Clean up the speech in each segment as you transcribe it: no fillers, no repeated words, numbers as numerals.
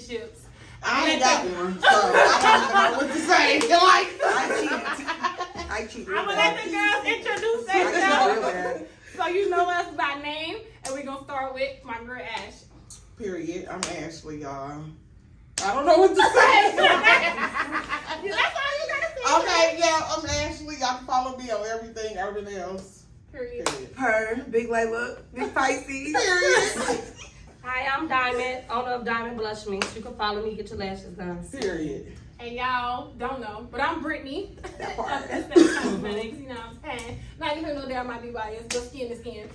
relationships. I ain't got one, so I don't know what to say. I cheat. I'm gonna let the girls introduce themselves. So you know us by name, and we're gonna start with my girl Ash. Period. I'm Ashley, y'all. I don't know what to say. That's all you gotta say. Okay, yeah, I'm Ashley. Y'all can follow me on everything else. Period. Her, big like look, big Pisces. Period. Hi, I'm Diamond, owner of Diamond Blush Minks. You can follow me, get your lashes done. Period. And y'all don't know, but I'm Brittany. That part. That's cosmetics, you know what I'm saying? Not even though there might be bias, but skin to skin.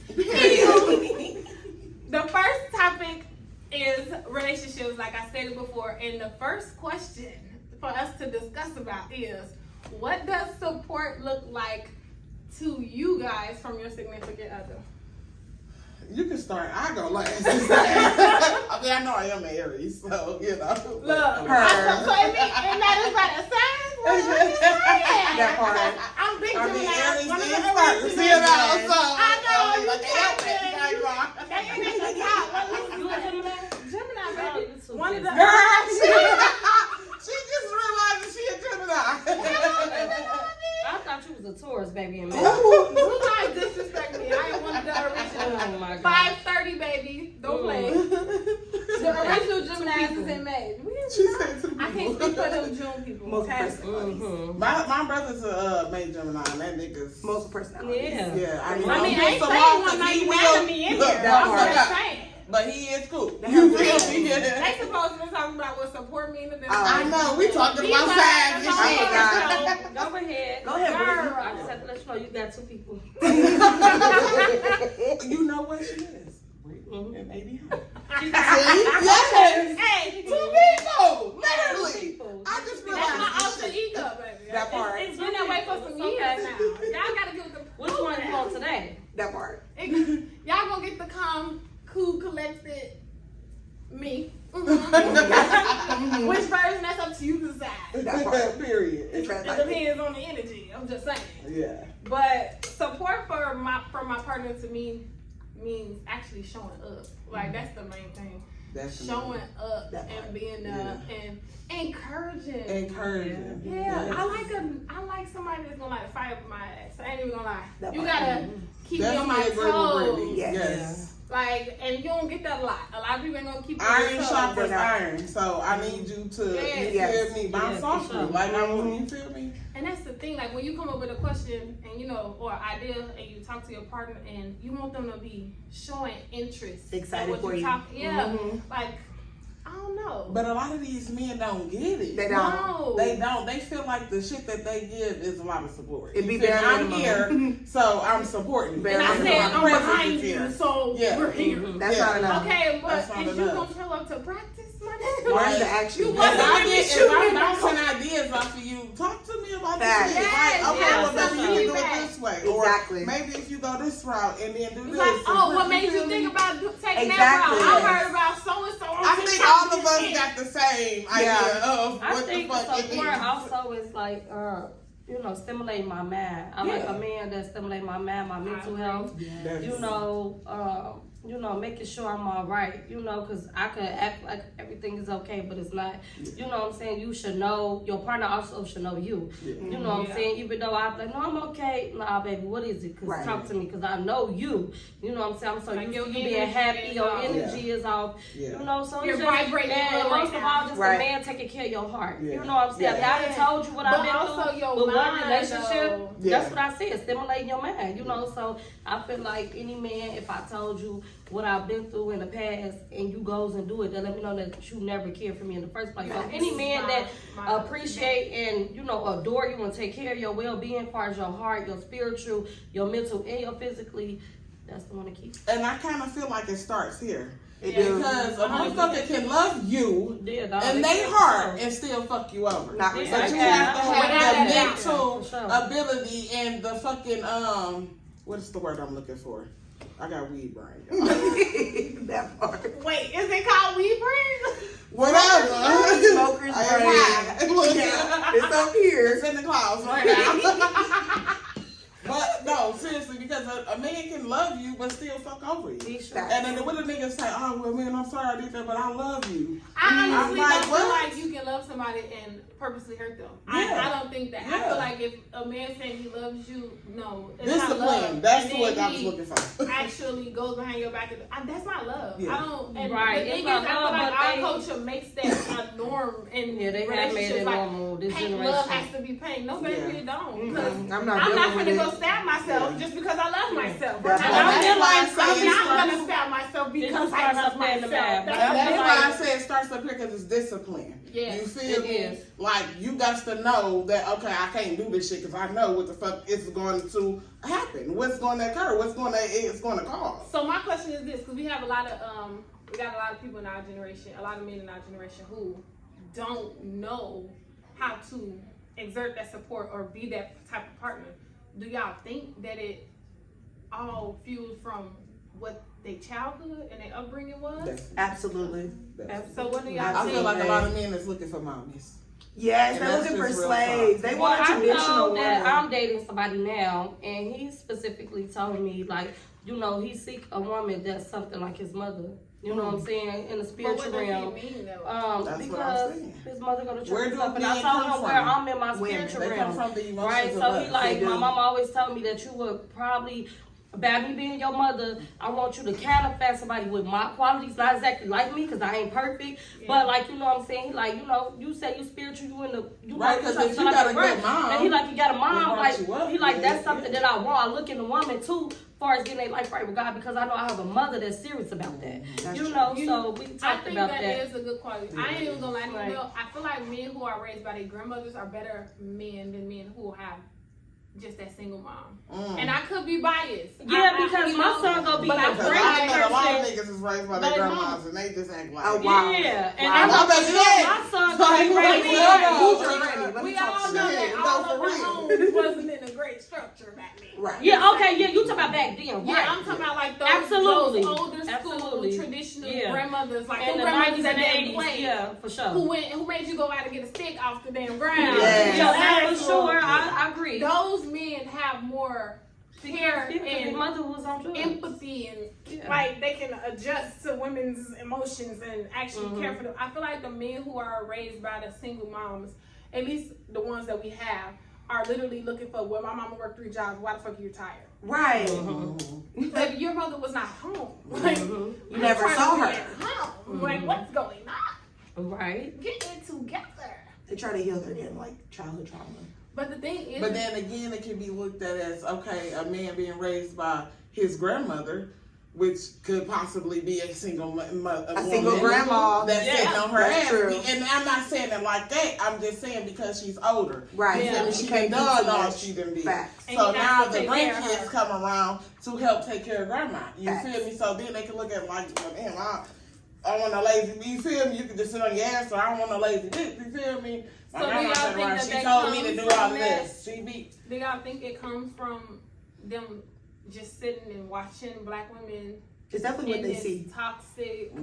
The first topic is relationships, like I stated before, and the first question for us to discuss about is, what does support look like to you guys from your significant other? You can start. I go last. I mean, I know I am an Aries, so you know. Look, and that is by the signs. What are you saying? That part. I'm big Gemini. Aries One of is the first, original. you know. So I know, you like, got hey, it. you know. They ain't at the top. Well, You a Gemini? Gemini, baby. Oh, One of the Girl, she just realized that she a Gemini. I thought you was a Taurus, baby. And Who might disrespect me? I am one of the Oh original. my God. 5:30, baby. Don't play. The original Geminis is in May. She said to I can't speak for them June people. Most Mm-hmm. My brother's a May Gemini, and that nigga's. Most personalities. Yeah. Yeah, I mean, I ain't saying one might be mad at me in Look, here. that I'm part. just saying. But he is cool. They You have feel me? They supposed to be talking about what support means. I know, we talking These about are- sides and Oh, shit. God. Go ahead. Go ahead, Girl. I just have to let you know you got two people. You know what she is? Mhm. And maybe She's yes! Hey, Two people! two Literally! people. I just that's my realized alter this shit. ego, baby. That part. It's been that way for some years now. Y'all gotta get the Which one you want today? That part. Y'all gonna get the calm, cool, collected me. Which version? That's up to you to decide. That part. Period. It's It right like depends on the energy. I'm just saying. Yeah. But support from my partner to me means actually showing up. Like that's the main thing. That's Showing up That part. and being and encouraging. encouraging. Yeah, I like somebody that's gonna like fire up my ass. I ain't even gonna lie. That You part. gotta keep me on my Definitely agree with toes. Brittany. Yes. Yes. Like, and you don't get that a lot. A lot of people ain't gonna keep you on Iron your toes. sharpens iron, so I need you to Yes. you feel me? Bounce Yeah, off for me. sure. Like you feel me? And that's the thing, like when you come up with a question and you know, or idea, and you talk to your partner, and you want them to be showing interest, in Excited what for you. Yeah, Mhm. like I don't know. But a lot of these men don't get it. They don't. No. They don't. They feel like the shit that they give is a lot of support. It be You feel bare me? I'm minimum. here, so I'm supporting you. Bare And I minimum. said I'm Presence behind is you, here. so Yeah. we're here. That's Yeah. not enough. Okay, but That's is not you enough. gonna show up to practice, my nigga? Where's the Right. action? You If wasn't I let me get, shoot if I'm me. bouncing ideas off of you, talk to me about Facts. this shit. Yes, Like, okay, yes, well, maybe you can do feedback. it this way. Or Exactly. maybe if you go this route and then do It's this. like, and oh, what you made feel you me? think about taking Exactly. that route? I heard about so and so. I think all of us got the same idea of I what the think fuck it support is. also is like, stimulate my mind. I like Yeah. a man that stimulate my mind, my mental health. That's- Making sure I'm all right. Because I could act like everything is okay, but it's not. You know what I'm saying? You should know. Your partner also should know you. Yeah. You know what I'm saying? Even though I'm like, no, I'm okay. Nah, baby, what is it? Because Right. talk to me, because I know you. You know what I'm saying? I'm so Like used your to you being energy happy. is Your off. energy is off. Yeah. So You're it's just, vibrating and low most right of now. all, just Right. a man taking care of your heart. Yeah. You know what I'm saying? Yeah. I done told you what I've But been also through. your But one mind, relationship, though. Yeah. that's what I said, stimulating your mind. So I feel like any man, if I told you what I've been through in the past and you goes and do it, then let me know that you never cared for me in the first place. So any man that appreciate and adore you and take care of your well-being, as far as your heart, your spiritual, your mental, and your physically, that's the one to keep. And I kind of feel like it starts here. It Yeah. do. Because a motherfucker can love you Yeah, dog, and they heart and still fuck you over. Not Yeah, But you yeah, have to without have the that mental for sure. ability and the fucking what is the word I'm looking for? I got weed brain. y'all. That part. Wait, is it called weed brain? Whatever. Smoker's I am high. brain. Look, Yeah, it's up here. it's in the clouds right now. But no, No, seriously, because a man can love you but still fuck over you. And then what the niggas say, oh, well, man, I'm sorry I did that, but I love you. I honestly like, don't feel what? like you can love somebody and purposely hurt them. Yeah. I don't think that. I Yeah. feel like if a man saying he loves you, no, it's not Discipline. love. That's And what then I was he looking for. actually goes behind your back. That's not love. Yeah. I don't. And Right. the thing It's is, not I feel love, like but our they- culture makes that a norm in Yeah, they have made relationships. it Like, normal this pain, generation. love has to be pain. No, baby, Yeah. it don't. Mm-mm. Because I'm I'm not not dealing gonna with go it. stab myself Yeah. just because I love myself. That's And why- I'm that's why I not say- gonna stab myself because just I starts love up there in the myself. bad. That's like- why I say it starts up here because it's discipline. Yes, you feel it me? is. Like you got to know that okay, I can't do this shit because I know what the fuck is going to happen. What's going to occur? It's going to cause. So my question is this, because we have a lot of we got a lot of people in our generation, a lot of men in our generation who don't know how to exert that support or be that type of partner. Do y'all think that it all fueled from what their childhood and their upbringing was? Absolutely. So what do y'all I think? feel like a lot of men is looking for mommies. Yes, And they're that's looking for just real slaves. They Well, want a I traditional know that woman. I'm dating somebody now, and he specifically told me, like, you know, he seek a woman that's something like his mother. You know what I'm saying? In the But spiritual what does realm. he mean though? That's what I'm Because saying. his mother go to church Where and do stuff, and I men told come him where from? I'm in my Women. spiritual They come realm. from the emotions Right, of so us. he like, They my do. mama always told me that you would probably, by me being your mother, I want you to kind of find somebody with my qualities, not exactly like me, because I ain't perfect, but like, you know what I'm saying, he like, you know, you say you spiritual, you in the, you Right, know, 'cause try to if feel you like got a a girl. good mom, And he like, you got a mom, that like, brought you up, he like, yeah, that's something that I want. I look in the woman too, as far as getting their life right with God, because I know I have a mother that's serious about that. That's You true. know, You- so we I talked think about that that. is a good quality. I ain't even gonna lie to you, Right. though. I feel like men who are raised by their grandmothers are better men than men who have just that single mom. And I could be biased. Yeah, I- because you my know, son gonna be but a I Because feel great I like met a lot of person. niggas is raised by But their it's grandmas and they just act like Oh, wow. Yeah, and Wow. I know Well, for but sure shit. my son So gonna you be like, great. well, Yeah, who's you're your ready. Let me we talk all shit. know that No, all for of the real. homes wasn't in a great structure back then. Right. Yeah, okay, yeah, you talking about back then, right? Yeah, I'm talking about like those, Absolutely. those older school Absolutely. traditional Yeah. grandmothers, like In the the grandmothers 90s that and the didn't 80s, play, yeah, for sure. who made you go out and get a stick off the damn ground. Yes. Yeah, Your for ass sure, whooped. I agree. Those men have more care Yeah, 'cause his and mother was on drugs. empathy and Yeah. like they can adjust to women's emotions and actually care for them. I feel like the men who are raised by the single moms, at least the ones that we have, are literally looking for, well, my mama worked 3 jobs, why the fuck are you tired? Right. Baby, your mother was not home. Like, You I'm never trying saw to be her. at home. Like, what's going on? Right. Get it together. They try to heal their damn like childhood trauma. But the thing is, But then again, it can be looked at as, okay, a man being raised by his grandmother, which could possibly be a single Single grandma. that's Yeah, sitting on her that's ass. true. And I'm not saying it like that. I'm just saying because she's older. Right. You feel me? Yeah. She You done can't done do all much. she done did. Facts. And So you now have to the take care of grandkids her. come around to help take care of grandma. You Facts. feel me? So then they can look at it like, well, damn, I want a lazy. You feel me? You can just sit on your ass. So I don't want a lazy dick. You feel me? My So do grandma y'all said, think right, that she that told me to comes do all of from that? this. She be. do y'all think it comes from them just sitting and watching black women It's definitely what in they this see. toxic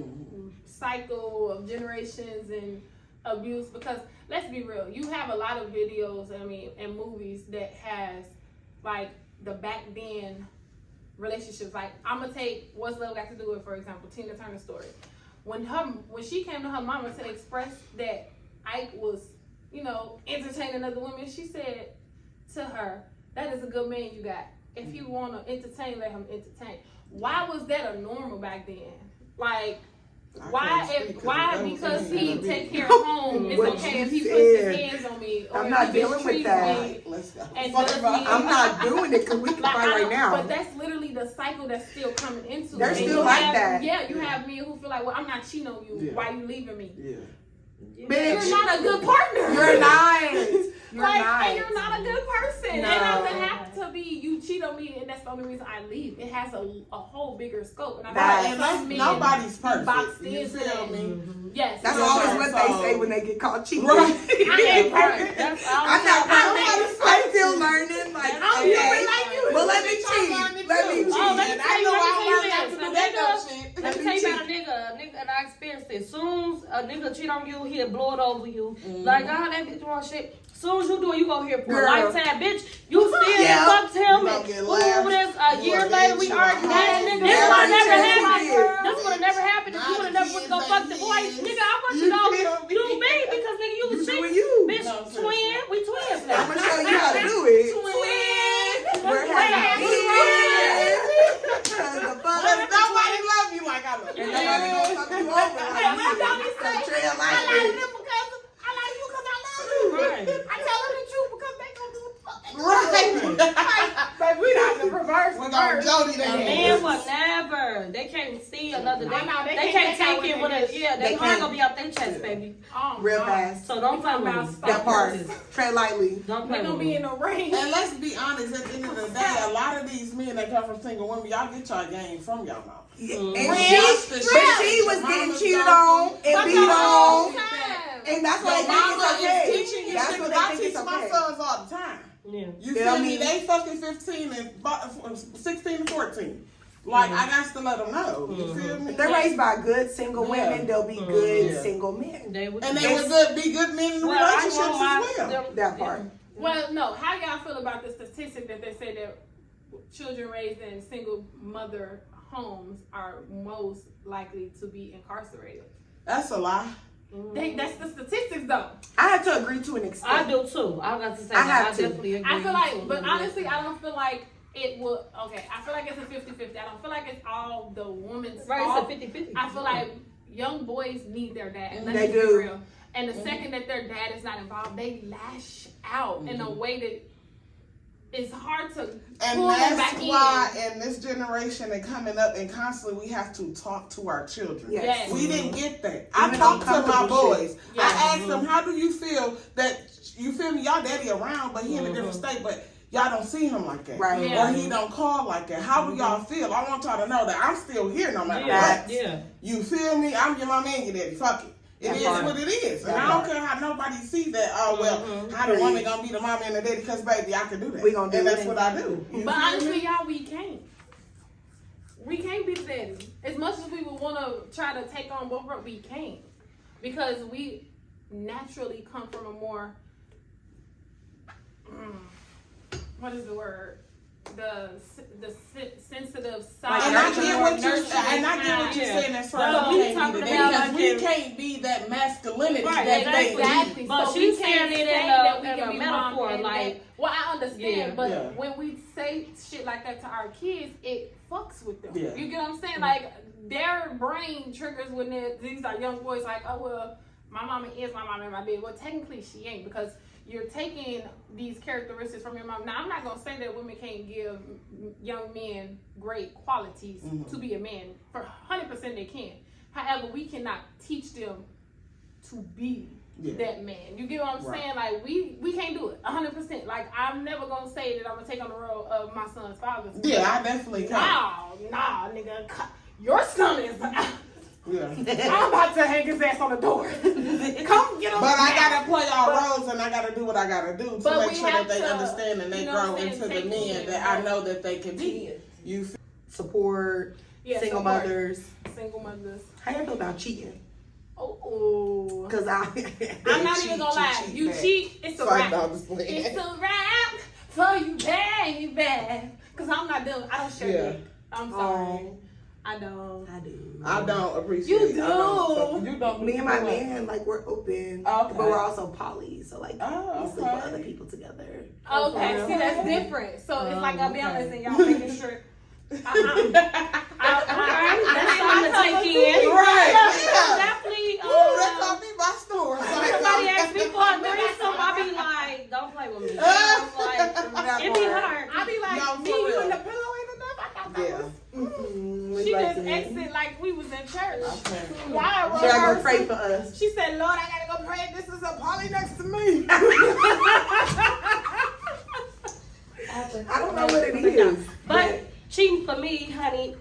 cycle of generations and abuse? Because let's be real, you have a lot of videos, I mean, and movies that has like the back then relationships. Like I'm gonna take What's Love Got to Do with, for example, Tina Turner's story. When she came to her mama to express that Ike was, you know, entertaining other women, she said to her, "That is a good man you got. If you want to entertain, let him entertain." Why was that a normal back then? Like, why? Because he take care of home, it's What okay you if he puts his said. hands on me or I'm if not he dealing with mistreats that. me. Let's go. And Fuck does about- he- I'm not doing it because we can Like, fight I right don't- now. But that's literally the cycle that's still coming into They're it. And still you like have, that. Yeah, you have men who feel like, well, I'm not cheating on you. Yeah. Why you leaving me? Yeah. Bitch, You're not a good partner. You're not. You're Like, not. and you're not a good person. No. It doesn't have to be you cheat on me and that's the only reason I leave. It has a whole bigger scope. And I That's- feel like some men Nobody's be boxed perfect. You into feel that. me? Yes. That's Yeah, always so- what they say when they get caught cheating. Right. I ain't perfect. That's all. I'm not Nobody's perfect. I'm still learning. Like, I'm okay. human like you. Well, let me cheat. Let me cheat. Oh, let me And tell I you, know let me I tell you learned not this. to do A that nigga- dumb shit. Let me tell you about a nigga, and I experienced it. Soon a nigga cheat on you, he'll blow it over you. Like, that bitch doing shit. As soon as you do it, you go here for a Girl. lifetime, bitch. You still fucked him. You gonna And get ooh, laughed. this a year gonna later, get we you arguing. a This home. would have never Every happened. chance This would have never happened if you would have never went to go fuck the boy. Nigga, I want you to go do me because nigga, you was doing cheating. you. Bitch, No, twin. We twins I'm now. gonna show you how to do it. We're having the fun. Because nobody love you like I love you. And nobody gonna fuck you over. Hey, what y'all be Some saying? trail I like like this. them because I like you because I love you. Right. I tell them the truth because they gonna do what the fuck they gonna Right. do. But we not the reverse. We're gonna Jody A that man will never. They can't see another day. I know, They can't take it with it. a yeah. They They heart can't. gonna be out their chest, baby. Oh, Real no. fast. So don't play with About me. That part. Tread lightly. Don't play They gonna with be me. in the ring. And let's be honest, at the end of the day, a lot of these men that come from single women, y'all get y'all game from y'all mouth. Yeah. Mm. And Real she, shit. but she was getting cheated on and But beat the whole on. time. And that's why Your they think mama it's okay. is teaching you That's shit, what 'cause I they think teach it's my okay. sons all the time. Yeah. You Feel feel me? me? They fucking 15 and 16 and 14. Like, I got to let them know. You feel me? If they're raised by good single Yeah. women, they'll be good Yeah. single men. They would. And they would be good men in Well, I relationships want my as well. them- That part. Well, no. How y'all feel about the statistic that they say that children raised in single mother homes are most likely to be incarcerated? That's a lie. That's the statistics, though. I have to agree to an extent. I do too. I got to say I that. have I to. definitely agree. I feel like, too. but honestly, I don't feel like it will. Okay, I feel like it's a 50-50. I don't feel like it's all the woman's right, fault. it's a 50-50. I feel like young boys need their dad. Let's They just be do. real. And the second that their dad is not involved, they lash out in a way that it's hard to And pull them that's back why in. in this generation and coming up and constantly we have to talk to our children. Yes. We didn't get that. I Even talked to my uncomfortable boys. shit. Yeah. I asked them, how do you feel that, you feel me, y'all daddy around, but he in a different state, but y'all don't see him like that. Right. Yeah. Or he don't call like that. How do y'all feel? I want y'all to know that I'm still here no matter what. Yeah. You feel me? I'm your mama and your daddy. Fuck it. It That is part. what it is. And That I don't part. care how nobody sees that. Oh, well, how the woman gonna be the mama and the daddy? Because, baby, I can do that. We gonna do and that's it. what I do. You But feel honestly, me? y'all, we can't. We can't be the daddy. As much as we would want to try to take on both, we can't. Because we naturally come from a more, what is the word? The sensitive side. And I get what More you're saying. And I get what you're Yeah. saying as far But as we we can't talking be the about daddy. Because like we if- can't be that masculinity Right, that they Exactly. need. But So she's we can't saying it say in that we a can be mom metaphor, and like- dad. Well, I understand, Yeah. but Yeah. when we say shit like that to our kids, it fucks with them. Yeah. You get what I'm saying? Like their brain triggers when these are young boys. Like, oh well, my mama is my mama and my daddy. Well, technically she ain't because you're taking these characteristics from your mom. Now, I'm not gonna say that women can't give young men great qualities to be a man. For 100% they can. However, we cannot teach them to be that man. You get what I'm saying? Like we can't do it 100%. Like I'm never gonna say that I'm gonna take on the role of my son's father. Yeah, I definitely can. Nah, nigga, your son is. Yeah. I'm about to hang his ass on the door. Come get him. But I now. gotta play all roles and I gotta do what I gotta do to But make we sure that have they to, understand and they you know what grow I'm saying, into the take men it that I know that they can be. You feel Support Yeah, single support. mothers. Single mothers. How you feel about cheating? Oh. Because I'm not even gonna lie. You cheat, it's a Sorry, wrap. no, I'm just playing. It's a wrap for you, baby. Cause I'm not doing. I don't share Yeah. dick. I'm sorry. Oh. I don't. I do. I don't appreciate You it. I don't. do. You don't. Me and my do what? man, like we're open, Okay. but we're also poly. So like Oh, we sleep with okay. other people together. Okay, see that's Okay. different. So it's like Oh, I'll be okay. honest and y'all making sure. That's something to take in. Right. Yeah. Definitely. Ooh, that taught me my story. When somebody asks me for a threesome, I be like, don't play with me. I'm like, it be hard. I be like, No, me, for you real. and the pillow ain't enough. I thought that Yeah. was. She just exited like we was in church. Okay. Y'all Should I go rehearsing. pray for us? She said, Lord, I gotta go pray. This is a poly next to me. I don't know what it is. But cheating for me, honey,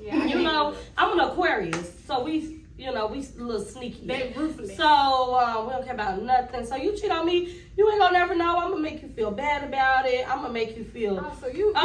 you know, I'm an Aquarius, so we a little sneaky. They ruthless. So we don't care about nothing. So you cheat on me, you ain't gonna never know. I'm gonna make you feel bad about it. I'm gonna make you feel. Oh, so you Yeah,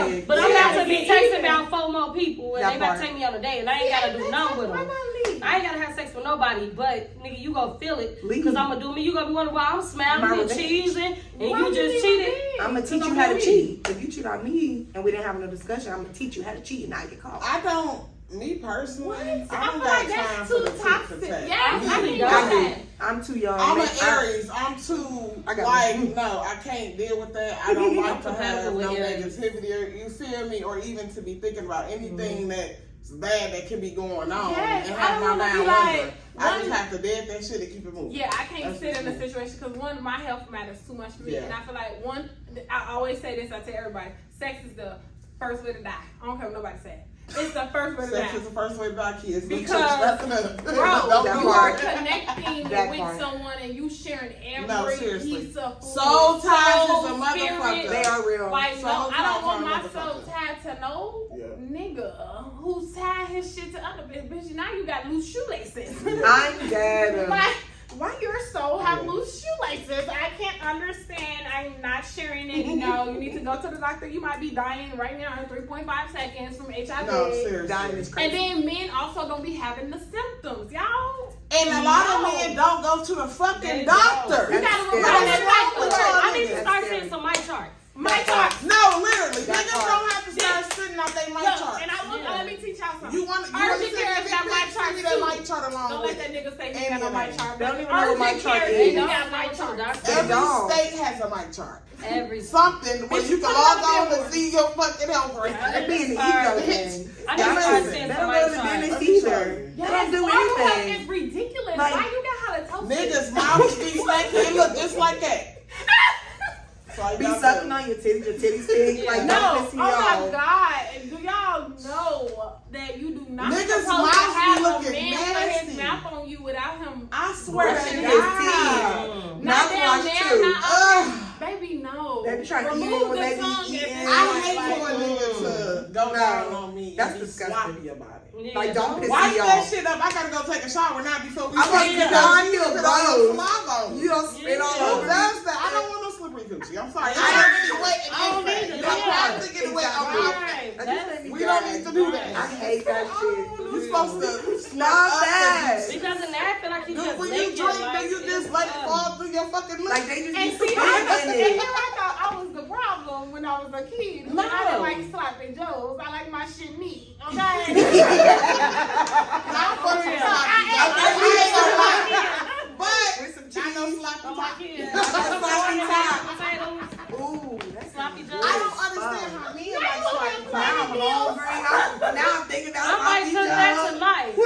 toxic. but I'm Yeah. about to be texting about 4 more people, and That they about part. to take me on a date, and I ain't gotta do nothing with Why them. not leave? ain't gotta have sex with nobody, but nigga, you gonna feel it. Leave. Cause I'ma do me. You gonna be wondering why I'm smiling My and revenge. cheesing, and you just cheated. I'm gonna teach you how to cheat. If you cheat on me and we didn't have no discussion, I'm gonna teach you how to cheat and not get caught. I don't. Me personally, What? I don't I feel got like time that's for too the tit toxic. for tat. Yeah, Me. I mean, I do. I'm too young. I'm an man. Aries. I'm too I got like it. no, I can't deal with that. I don't like to have compatible no with Aries. negativity, or you feel me, or even to be thinking about anything that's bad that could be going on Yes, and I have don't my wanna mind be like, wondering. I just one- have to dead that shit and keep it moving. Yeah, I can't That's sit in a just me. situation because one, my health matters too much to me, Yeah. and I feel like one. I always say this. I tell everybody, sex is the first way to die. I don't care what nobody said. It's the first way to Sex die. is the first way to die, kids. Because, that's another. Bro, Don't that do you are part. connecting That with part. someone and you sharing every No, seriously. piece of food. Soul ties is a soul, motherfucker. spirit. They are real. Like, Soul no, I ties don't want are my a soul motherfucker. tied to no Yeah. nigga who's tied his shit to other bitch. Now you got loose shoelaces. I'm dead. Like, why your soul have Yeah. loose shoelaces? I can't understand. I'm not sharing it. No, you need to go to the doctor. You might be dying right now in 3.5 seconds from HIV. No, seriously. Dying is And crazy. then men also don't be having the symptoms, y'all. And a lot of No. men don't go to the They fucking don't. doctor. You That's gotta scary. remember That's that wrong with factor. y'all I need to niggas. start scary. seeing some mic charts. My That chart. No, literally. That Niggas part. don't have to start sitting out their mic Look, chart. and I will, Yeah. let me teach y'all something. You want to Urgent see care the got my chart send me that too. mic chart along Don't with let that it. nigga say he Any got no of my that. chart. They don't even know what my Urgent chart care, is. they Don't got my go to chart. the doctor. They Every don't. state has a mic chart. Every Something where Bitch, you can put it log on the on to billboard. see your fucking health record. That being the Sorry. ego Bitch. thing. I need to start Listen, seeing They some don't go to mic the charts. dentist Let me show either. you. They don't do Formula anything. is ridiculous. Like- Why you got halitosis? Niggas' mouths be like, it look just like that. So I Be got sucking that. on your titties stink. Like, No, don't oh piss me my off. God. Do y'all know that you do not Niggas' supposed to mouths be have a looking man put nasty. his mouth on you without him I swear Brushing to his God. teeth. not down Mouthwash there, too. not Ugh. baby, no. They be trying to eat it Remove when the they be tongue eating. if I it's hate like- for a nigga to go down on me That's and be disgusting. sloppy about it. Like, don't piss Wipe me that off. shit up. I gotta go take a shower now before we I'm like, sit you down. know, I feel Put all your gross. saliva on You don't spit all Yeah. Who over me. does that? I don't want no slippery coochie. I'm sorry. I I don't get wet and I don't get either. You don't Yeah. have to get wet on my Right. I just That's- made me We don't gag. need to do that. I hate that shit. You're supposed to Stop that. Because in that, I feel like you just When you naked, drink, like, do you just let it fall through your fucking lips? Like, they just And be see, spitting and in here it. I thought I was the problem when I was a kid. No. I didn't like sloppy joes. I like my shit neat. Okay. Now I'm fucking Yeah. sloppy. But With some I know cheese. sloppy Oh my top. kids. Sloppy top. Potatoes, Ooh, that's sloppy good. joes. I don't understand how men like sloppy Now I'm top. hungry. Now I'm thinking about I might sloppy cook that joes. tonight. For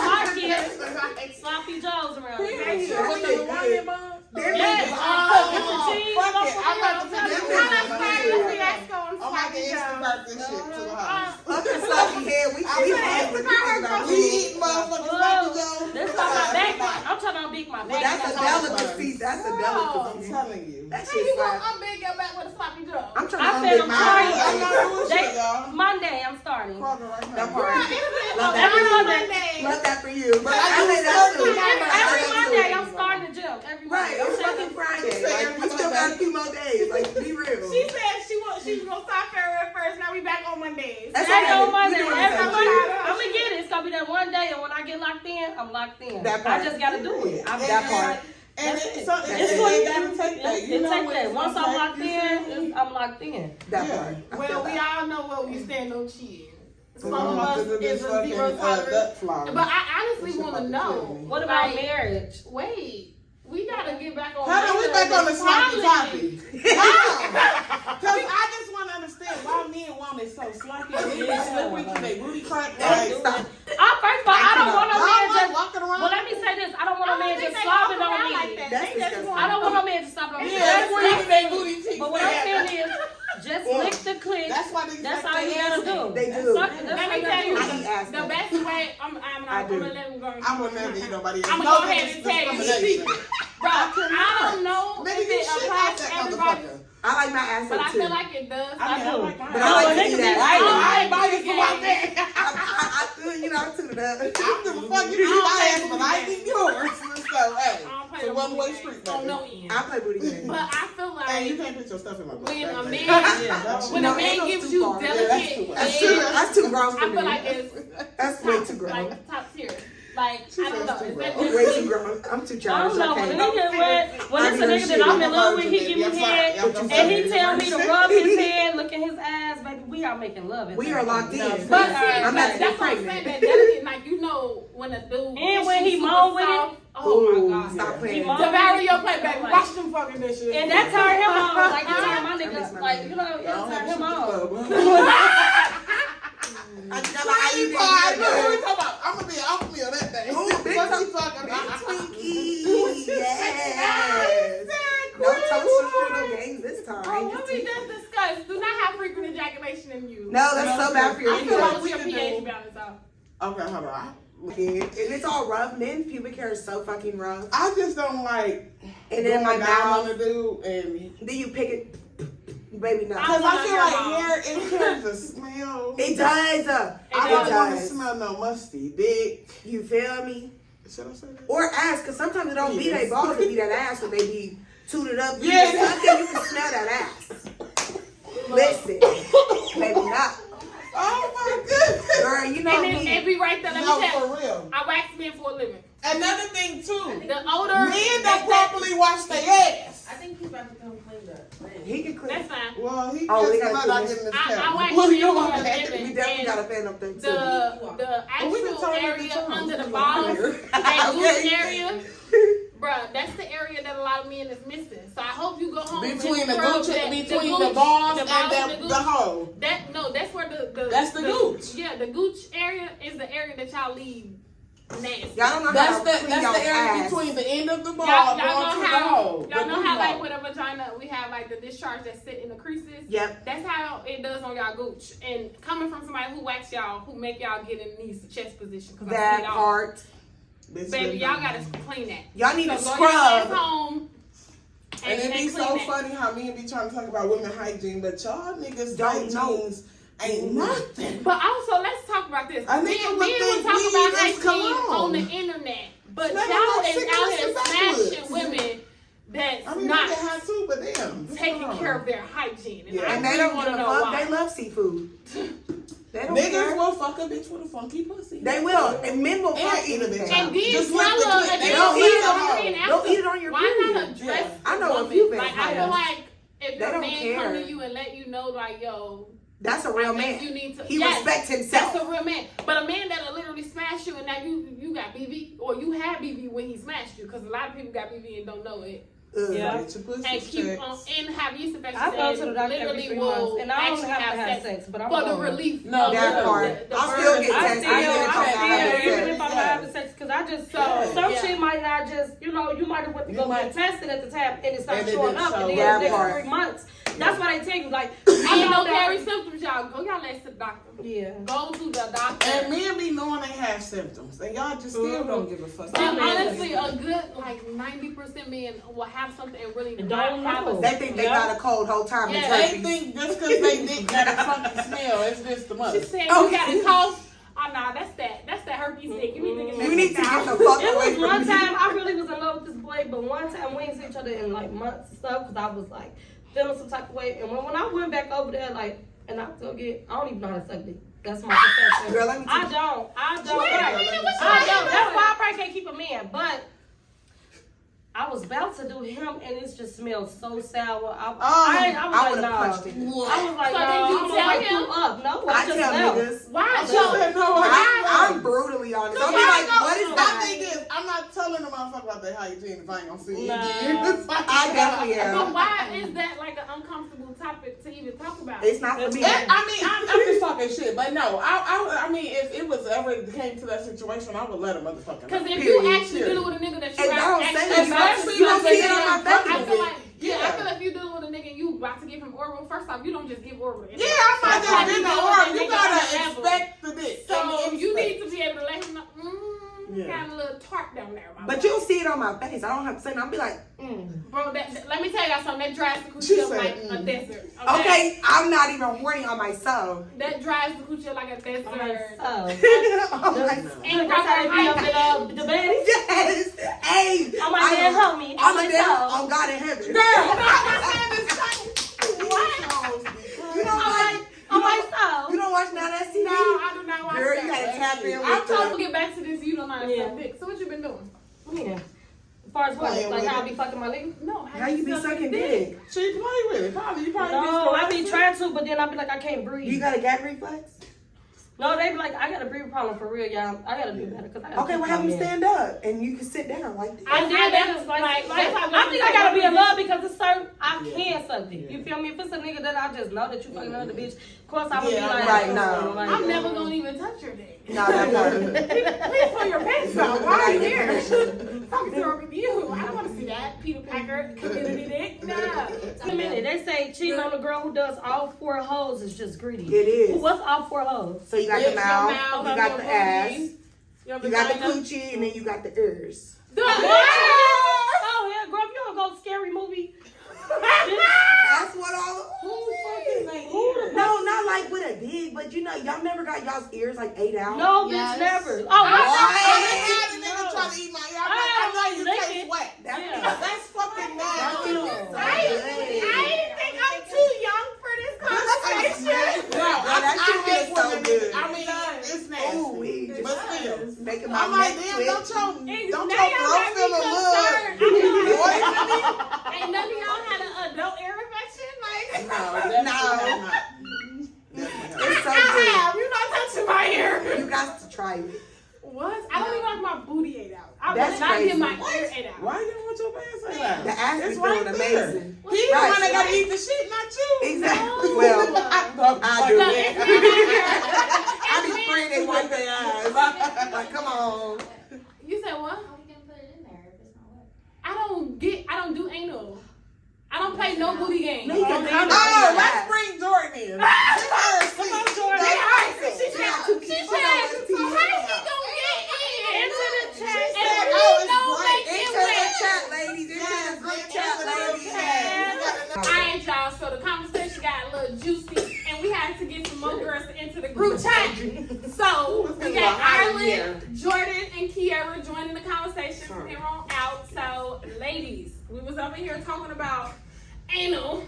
my kids, sloppy joes around here. That shit good. Them Yes, niggas- I'm cooking fuck cheese. it. I'm about to Them take niggas- this. I'm I'm about to Instagram this shit to the house. Fuck the sloppy head. We I'm eat saying, it. we eat motherfucking sloppy joes. This is my back. I'm trying to beat my back. That's a delicacy. That's a I'm delicacy. telling you. That How shit you gonna slap. unbig your back with a sloppy joe? I'm trying I to said unbig I'm my trying. eyes. I'm not doing shit, y'all. Monday, I'm starting. Kroger right now. That part. Girl, it'll Love be that every for you. Monday. Love that for you. But I I do say that's certain too. Every Monday, I'm starting the gym. Every Right, Monday. it's fucking Friday. She said Like, every we still got a few more days. Like, be real. She said she was gonna start February 1st. Now we back on Mondays. That's Every okay. on Monday. We doing Every the same Monday. shit. I'm gonna get it. It's gonna be that one day, and when I get locked in, I'm locked in. That part. I just gotta do it. I'm And- that part. And That's it, it. so it, That's it, it. it gotta take that. You It know take when that. it's Once gonna I'm take, locked you feel me? in, I'm locked in. That Yeah. part. I feel Well, we that. all know where we stand on cheating. Some I'm of about us to do is this a fucking zero tolerance. duck flower. But I honestly This want to shit about to know. kill me. What about like, marriage? Wait, we gotta get back on. Hold on, we back on the sloppy topic. topic. Wow. Because I just want to understand why men want it so sloppy. Yeah. Slippery, can they booty crack? Hey, Like, stop. First of all, I don't want no man y'all just. walking around. Well, let me say this. I don't want I no don't man think just they walk slobbing on around me. like that. That's They just disgusting. want- I don't want no man just slobbing on me. Yeah, that's where you get their booty cheeks. But what I'm saying is, just lick the clit. That's why they That's like all you they gotta ass do. me. They That's do. all- that's Let all me you tell gotta you, I do. eat ass the though. best way. I'm I do. gonna let him go. I would never eat nobody else. I'ma No, go ahead this and is tell you. discrimination. Bro, I don't know Nigga, if you it shit applies out to that everybody, motherfucker. I like my ass but I too. feel like it does. I mean, I do. like mine. But I like to niggas eat be- ass. I ain't biting you out there. I feel, you know, I'm tuned up. I don't give a fuck. You can eat my ass, but I ain't eating yours. So, hey. I don't play So the what one-way street, on baby. no end. I play booty games. But I feel Hey, you like can't put your stuff in my book. when a That's man, it. when No, a man ain't no gives too you far. Yeah, that's too delicate much. That's head, too grown for I me. feel like it's That's way too grown. like top tier. Like I don't know. That's Is too that grown. just Way me? too grown. I'm too I childish. don't know. When I a nigga when it's a nigga that I'm in love with, he give me head, and he tell me to rub his head, look at his eyes, baby. We are making love. We are locked in. But see, I'm not to that's get what I'm saying. pregnant. That delicate, like you know, when a dude And when he super moan with soft, it. oh Ooh, my god, stop Yeah. playing. moan. Devour your plate, baby. Like- Watch them fucking this shit. And that turned him on. Like, it turned my I miss nigga, my like, nigga. you know, it turned him on. I just got my ID. I know what we talking about. I'm gonna be off me on that thing. Ooh, big What you Twinkie. talking about? Twinkie. Yes. No toaster strudel games this time. Oh, what we just discussed, do not have frequent ejaculation in you. No, that's so bad for your I feel like kids. we are we pH do. balance out. Okay, hold on. And it's all rough. Men's pubic hair is so fucking rough. I just don't like And then my going down mouth. on the dude and Then you pick it. Baby, no. because I feel like Mom. hair it carries a smell. It does. I don't want to does. smell no musty dick. You feel me? Should I say that? Or ass, because sometimes it don't be Yes. they balls, it be that ass when they be tooted up. You Yeah. just look and you can smell that ass. Listen, maybe not. Oh my goodness. Girl, you know And then me. it be right there. Let No, me tell for you. real. I wax men for a living. Another thing too, The older men don't properly wash their ass. I think he's about to come clean up. He can clean. that's fine. Well, he Oh, we just gotta let do I get in this I camera. wax Well, men you for a want that? living. We definitely And got a fan up there too. the Oh, we done actual told you area to under the come. balls, that Okay. gooch area, bruh, that's the area that a lot of men is missing. So I hope you go home Between and the scrub gooch, that, between the gooch, balls balls and and the hole. That's where the That's the gooch. Yeah, the gooch area is the area that y'all leave nasty. Y'all don't know That's how to clean y'all's the area ass. between the end of the ball Y'all going know to the how hole. y'all the know how booty like hole. with a vagina we have like the discharge that sit in the creases. Yep. That's how it does on y'all gooch. And coming from somebody who wax y'all, who make y'all get in knees to chest position, because I see That it all. part. Bitch, Baby, bitch, y'all bitch. gotta clean that. Y'all need to So go your ass scrub. home And it be clean so that. funny how men be trying to talk about women hygiene, but y'all niggas Don't know. hygienes ain't nothing. But also, let's talk about this. A nigga Men would will think talk weed about is hygiene cologne. on the internet, but Smell y'all like is out here cigarettes and smashing backwoods. women that's I mean, not I get high too, but damn. what's taking going care on? of their hygiene. And Yeah. I And they really don't want give to a know fuck. why. They love seafood. They don't Niggas care. will fuck a bitch with a funky pussy. They will. And men will fuck eat a bitch. anything. And then Just smell like the a clit. They additional don't eat it smell on- being don't after. eat it on your Why not period. address Yeah. the I know a woman? few Like I vampires. feel like if They your don't man care. come to you and let you know, like, yo, That's a real I think man. you need to. He Yes, respects himself. That's a real man. But a man that'll literally smash you and now you got BV or you had BV when he smashed you, because a lot of people got BV and don't know it. Ugh. Yeah. Get your pussy And keep checked. on and have yeast infections. I go to the and doctor every literally 3 will months, and I don't actually have to have sex, but I'm for the going. relief. No, of that the- part. the I'll burn. still get I tested. still, even if I'm not having even sex. if I'm not having sex, because I just So, some yeah. shit might not just, you know, you might have went to You go might- get tested at the time and it started And it showing didn't up, show and then that the next part. 3 months. That's why they tell you, like, And I you know don't that- carry symptoms, y'all. Go y'all ass to the doctor. Yeah. Go to the doctor. And men be knowing they have symptoms, and y'all just still don't give a fuck. And men- honestly, a good like 90% men will have something and really Don't not have know. a They think they Yeah. got a cold whole time. Yeah, it's They herpes. think just because they dick got a funky smell, it's just the She mother. said Oh. you got a cough. Oh nah, that's that herpes stick. You need to get that You need to checked get out. the fuck It away was from one me. time I really was in love with this boy, but one time we didn't see each other in like months and stuff because I was like feeling some type of way. And when I went back over there, like, and I still get, I don't even know how to suck dick. That's my confession. Girl, let me I teach don't. Wait a minute, what's I your don't. name? That's why I probably can't keep a man. But I was about to do him, and it just smelled so sour. I was I like, would have nah. punched it. I was like, So no, did you I'm tell gonna wake him? you up. No, I I just tell left. niggas. Why? She said no. I'm brutally honest. I'll be like, what is My that? thing is, I'm not telling the motherfucker about their hygiene if I ain't gonna see you Nah. again. I definitely But am. why is that like an uncomfortable topic to even talk about? It's not for me. I mean, I'm just talking shit, but no, I mean, if it was ever came to that situation, I would let a motherfucker Because know. if you Period. actually dealing with a nigga that you And I don't say actually it. about to You don't see see it on my I face. feel like, I Yeah. feel like if you dealing with a nigga and you about to give him oral, first off, you don't just give oral. Yeah, I'm not just Like, getting you the know, order. that You nigga gotta on the level. expect the dick. So And you expect. need to be able to let him know. got a little tart down there. My But boy. you'll see it on my face. I don't have to say nothing. I'll be like, Bro, let me tell y'all something. That drives the She coochie up said, like a desert. okay, I'm not even horny on myself. That drives the coochie up like a desert. On Oh. myself. And That's how they be up in the baddies. Yes. Hey, I'm like, man, homie. I'm a like, damn so. on God in heaven. You don't like, I'm like, so. you don't watch Now That's TV? No, I do not watch Girl, that. you gotta tap in I'm with trying the... to get back to this. You don't know how to Yeah. suck dick. So what you been doing? Yeah. As far as what? Playing Like with how I it. be fucking my nigga? No, How you be sucking dick? She play with it. Probably. You probably No, I be trying to, but then I be like, I can't breathe. You got a gag reflex? No, they be like, I got a breathing problem for real, y'all. I gotta do better. Cause I gotta Okay, keep well have my him man. stand up and you can sit down like this. And then that's like I think I gotta be in love because it's certain I can suck dick. You feel me? If it's a nigga that I just know that you fucking another bitch, of course I would be like, right, no. like, I'm never gonna even touch your dick. No, that part. Please pull your pants out. Why are you Gotta get here? permission. Fucking wrong with you. I don't want to see that. Peter Packer, community dick. Nah. Wait a minute, they say cheating on a girl who does all 4 hoes is just greedy. It is. What's all 4 hoes? So you got Your the mouth, mouth, you got your the booty, ass, your you got the vagina. coochie, and then you got the ears. The Oh yeah, girl, if you don't go to scary movie. That's what all. Who fucking like No, not like with a dig, but you know, y'all never got y'all's ears like ate out. No, Yes. bitch, never. Oh, Oh, I no. nigga trying to eat my ear. I I know you lick taste it. wet. Yeah. That's fucking That's nasty. so I didn't think I'm too young for this conversation. No, that shit I hate feels so when good. I mean, it's nasty. Ooh, we But still. just making my I'm like, neck damn, twitch. don't Now your y'all throat got me feel a concerned. little Boy, moist? ain't none of y'all had an adult ear infection? Like, No. It's so I good. have. You're not touching my ear. You got to try it. What? I don't even like my booty ate out. I That's would not crazy. get my ear ate out. Why you don't want your pants ate out? The ass It's is right feeling there. amazing. He the Right. one that gotta eat the shit, not you. Exactly. Well, I do Look, it. it's I be spraying they wipe their eyes. Like, come on. You said what? How we gonna put it in there if it's not wet? I don't do anal. I don't play no booty games. No, you can come Oh, on. let's bring Jordan in. Come on, Jordan. They hard. She said, so how she gonna get into the chat? She And said, you oh, it's know great. make it Into the wet. chat, ladies. Into the group chat, ladies. Alright, y'all, so the conversation got a little juicy and we had to get some more girls into the group chat. So we got Ireland, Jordan, and Kiara joining the conversation from here on out. So ladies, we was over here talking about anal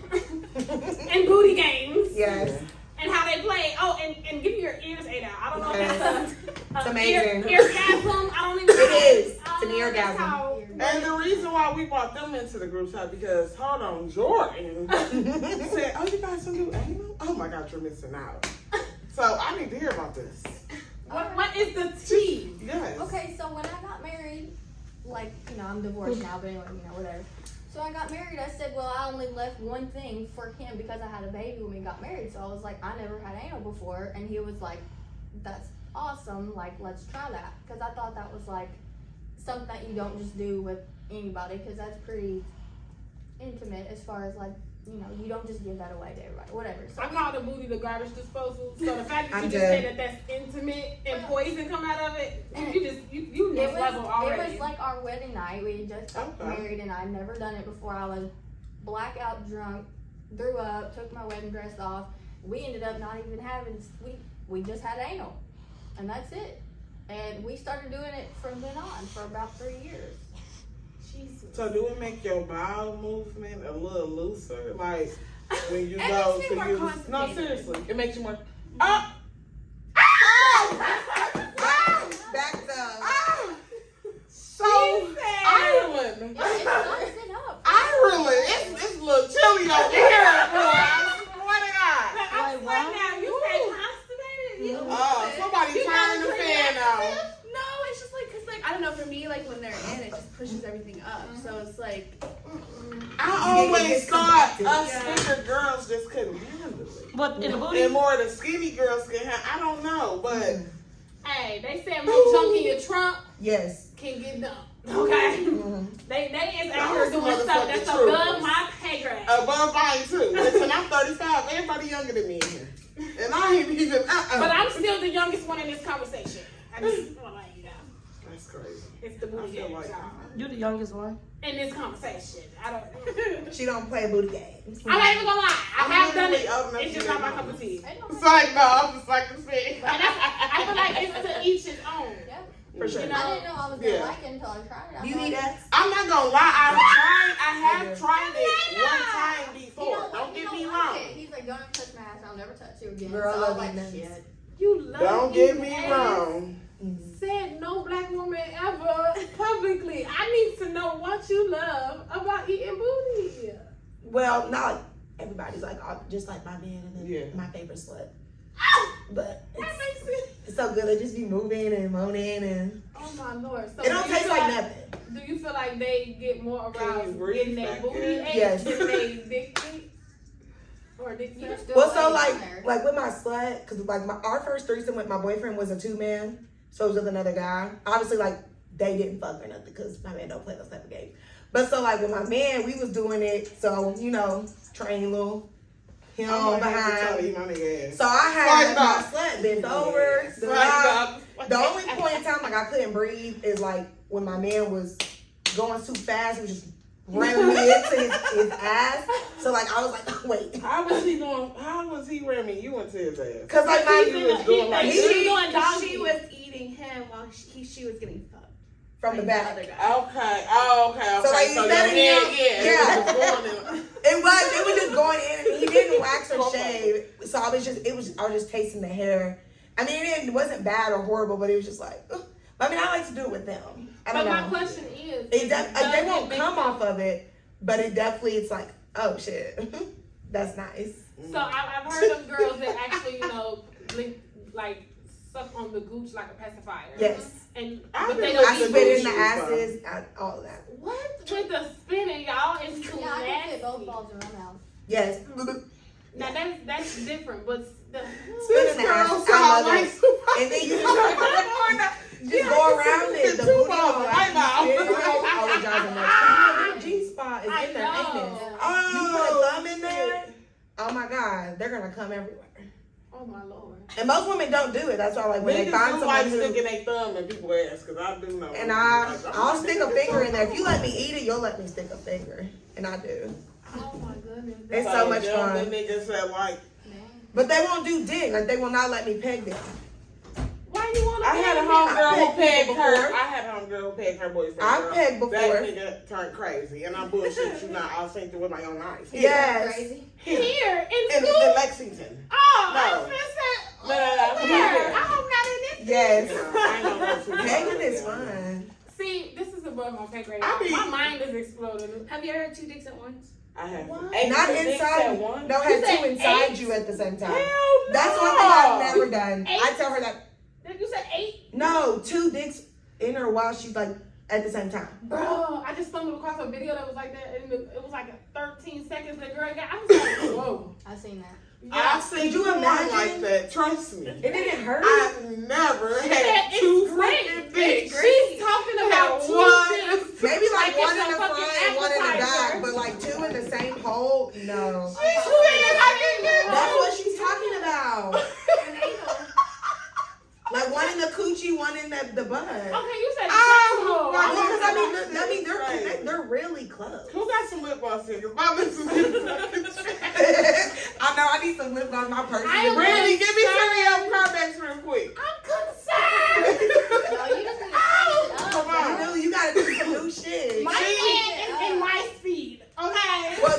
and booty games. Yes. And how they play. Oh, and give your ears ate out. I don't know if that's It's amazing. eargasm. I don't even know. It is. I It's an don't know if that's eargasm. how- And the reason why we brought them into the group chat because hold on, Jordan said, "Oh, you guys don't do anal? Oh my God, you're missing out." So I need to hear about this. What is the tea? Yes. Okay, so when I got married, like, you know, I'm divorced now, but anyway, you know, whatever. So I got married, I said, well, I only left one thing for him because I had a baby when we got married. So I was like, I never had anal before. And he was like, that's awesome. Like, let's try that. Because I thought that was like something that you don't just do with anybody because that's pretty intimate as far as like, you know, you don't just give that away to everybody, whatever. So I call the booty the garbage disposal. So the fact that I'm you just dead. say that that's intimate and poison come out of it, you it next was, level already. it was like our wedding night. We had just got Okay. married and I'd never done it before. I was blackout drunk, threw up, took my wedding dress off. We ended up not even having, we just had anal. And that's it. And we started doing it from then on for about 3 years. Jesus. So do it make your bowel movement a little looser? Like when you It go makes me to more use. No, constipated. seriously, it makes you more. Ah! Back up. So Ireland, It sucks it up. Ireland, it's a little chilly over here, boy. I swear to God. I'm sweating now. You say constipated? Oh, somebody turn the fan on. No, it's just like, cause like, I don't know, for me, like when they're in, it just pushes everything up. So it's like, I always thought us thicker girls just couldn't handle it. But in the booty, And more the skinny girls can handle. I don't know, but Hey, they said more junk in your trunk Yes. can get done. Okay? They is out here That's doing stuff that's motherfucking true. above my pay grade. above mine too. Listen, I'm 35. Everybody younger than me in here. And I ain't even, But I'm still the youngest one in this conversation. I just want to let you know. That's It's the booty feel game, like- y'all. You the youngest one. In this conversation, I don't. She don't play booty games. I'm not even gonna lie. I have done literally it. old enough It's to just do not my it. cup of tea. It's like, no, I'm just like the thing. And I feel like it's to each his own. Yep. For sure. You know? I didn't know I was gonna Yeah. like it until I tried it. I'm You like, eat ass? I'm not gonna lie, I have tried it Yeah. one time He before. don't, Don't he get me don't wrong. like it. He's like, don't ever touch my ass. I'll never touch you again. Girl, I so love I was eating like, ass. shit. You love Don't get eating me ass. wrong. Said no black woman ever publicly. I need to know what you love about eating booty. Well, not everybody's like just like my man and then Yeah. my favorite slut. But That makes sense. it's so good. They just be moving and moaning and Oh my lord. So it don't do you taste feel like nothing. Do you feel like they get more Can you aroused breathe getting their back booty there? ate Yes. than they dick ate? Or dick You suck? just do Well, it so like it's on there. like with my slut, cause like our first threesome with my boyfriend was a 2-man, so it was with another guy. Obviously, like they didn't fuck or nothing, cause my man don't play those type of games. But so like with my man, we was doing it, so you know, train little him I'm gonna have to tell behind. you my nigga ass. So I had Slide my up. slut bent over. Slide The up. only point in time like I couldn't breathe is like when my man was going too fast, he was just ramming me into his ass. So like I was like, wait. How was he ramming you into his ass? Cause like my He was doing like He this? doing doggy. She was eating him while she was getting fucked. from the by back. other guy. Okay. Oh, okay. So, like, So instead of your him- head, yeah. it was going in. It was just going in and he didn't wax or shave. So I was just tasting the hair. I mean it wasn't bad or horrible, but it was just like ugh. I mean I like to do it with them. I don't But know. my question is, They does won't it make come you- off of it, but it definitely it's like, oh shit. That's nice. So I've heard of girls that actually, you know, like suck on the gooch like a pacifier. Yes. And I've but been they like I don't the spit eat in the gooch asses, all of that. What with the spinning, y'all? It's too Yeah, I can fit both nasty. balls in my mouth. Yes. Now that's different, but the Spit in the girl asses. I sound love like it. And then you just go around it. The booty hole. right now. Oh, y'all know. G-spot is in their I anus. know. You put a thumb in there. Oh my God, they're gonna come everywhere. Oh my lord. And most women don't do it. That's why, like, when they find Niggas do like someone who, sticking their thumb in people's ass, cause I do know. and I'll stick a finger in there. If you let me eat it, you'll let me stick a finger, and I do. Oh my goodness. It's so much The fun. niggas that like. But they won't do dick. Like, they will not let me peg them. Why you want to? I had a I homegirl who pegged pegged people her. before. I had a homegirl who pegged her boyfriend. I've girl. pegged before. That nigga turned crazy, and I bullshit you not. I was thinking with my own eyes. Yes. Crazy. Here in In school. Lexington. Oh, No. I was gonna say. No, come Where? on here. I hope not in this. Yes. I ain't gonna go too far. Pegging is fun. See, this is above my pay grade. I be- My mind is exploding. Have you ever had 2 dicks at once? I have What? eight Not dicks inside. at once. No, You have said two inside 8? you at the same time. Hell no. That's one thing I've never done. 8? I tell her that. You said 8? No, 2 dicks in her while she's like at the same time. Bro, I just stumbled across a video that was like that, and it was like 13 seconds. The girl got. I was like, whoa. I've seen that. I've seen Could you porn imagine? like that. Trust me. It didn't hurt. I've never She had said it's 2 great. freaking dicks. She's talking about Had 2 one. dicks. Maybe like Like one it's in a the front fucking and one in the appetizer. back, but like 2 in the same hole? No. She's doing it. That's what she's talking about. An anal. Like one in the coochie, one in the butt. Okay, you said Oh, the my Well, because I God. mean, they're Right. connect, they're really close. Who got some lip gloss here? Cause my lips is getting fucking I know I need some lip gloss. My purse. I is am Brandy, give me some of concerned. your products real quick. I'm concerned. No, you just need to change it up. Come on. You know, you gotta do some new shit. My hand is in my speed. Okay. Well,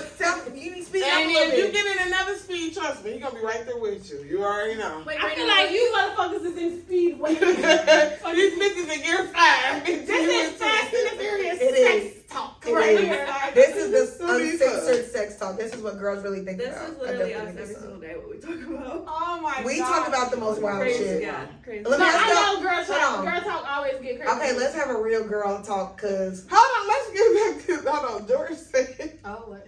you need to speak up a And little if you bit. get in another speed, trust me, he gonna be right there with you. You already know. Wait, I Brandon, feel like you motherfuckers is in speed waiting. These bitches in gear 5. This is Fast and the Furious It sex is. talk It right is. here. This is the Who needs uncensored sex talk. This is what girls really think This about. is I literally definitely us think every so. single day what we talk about. Oh my god. We talk about the most wild Crazy, shit. yeah, crazy. Let No, me I ask know y'all- girl hold talk. on. Girl talk always get crazy. Okay, let's have a real girl talk, cause Hold on, let's get back to hold on. George said Oh, what?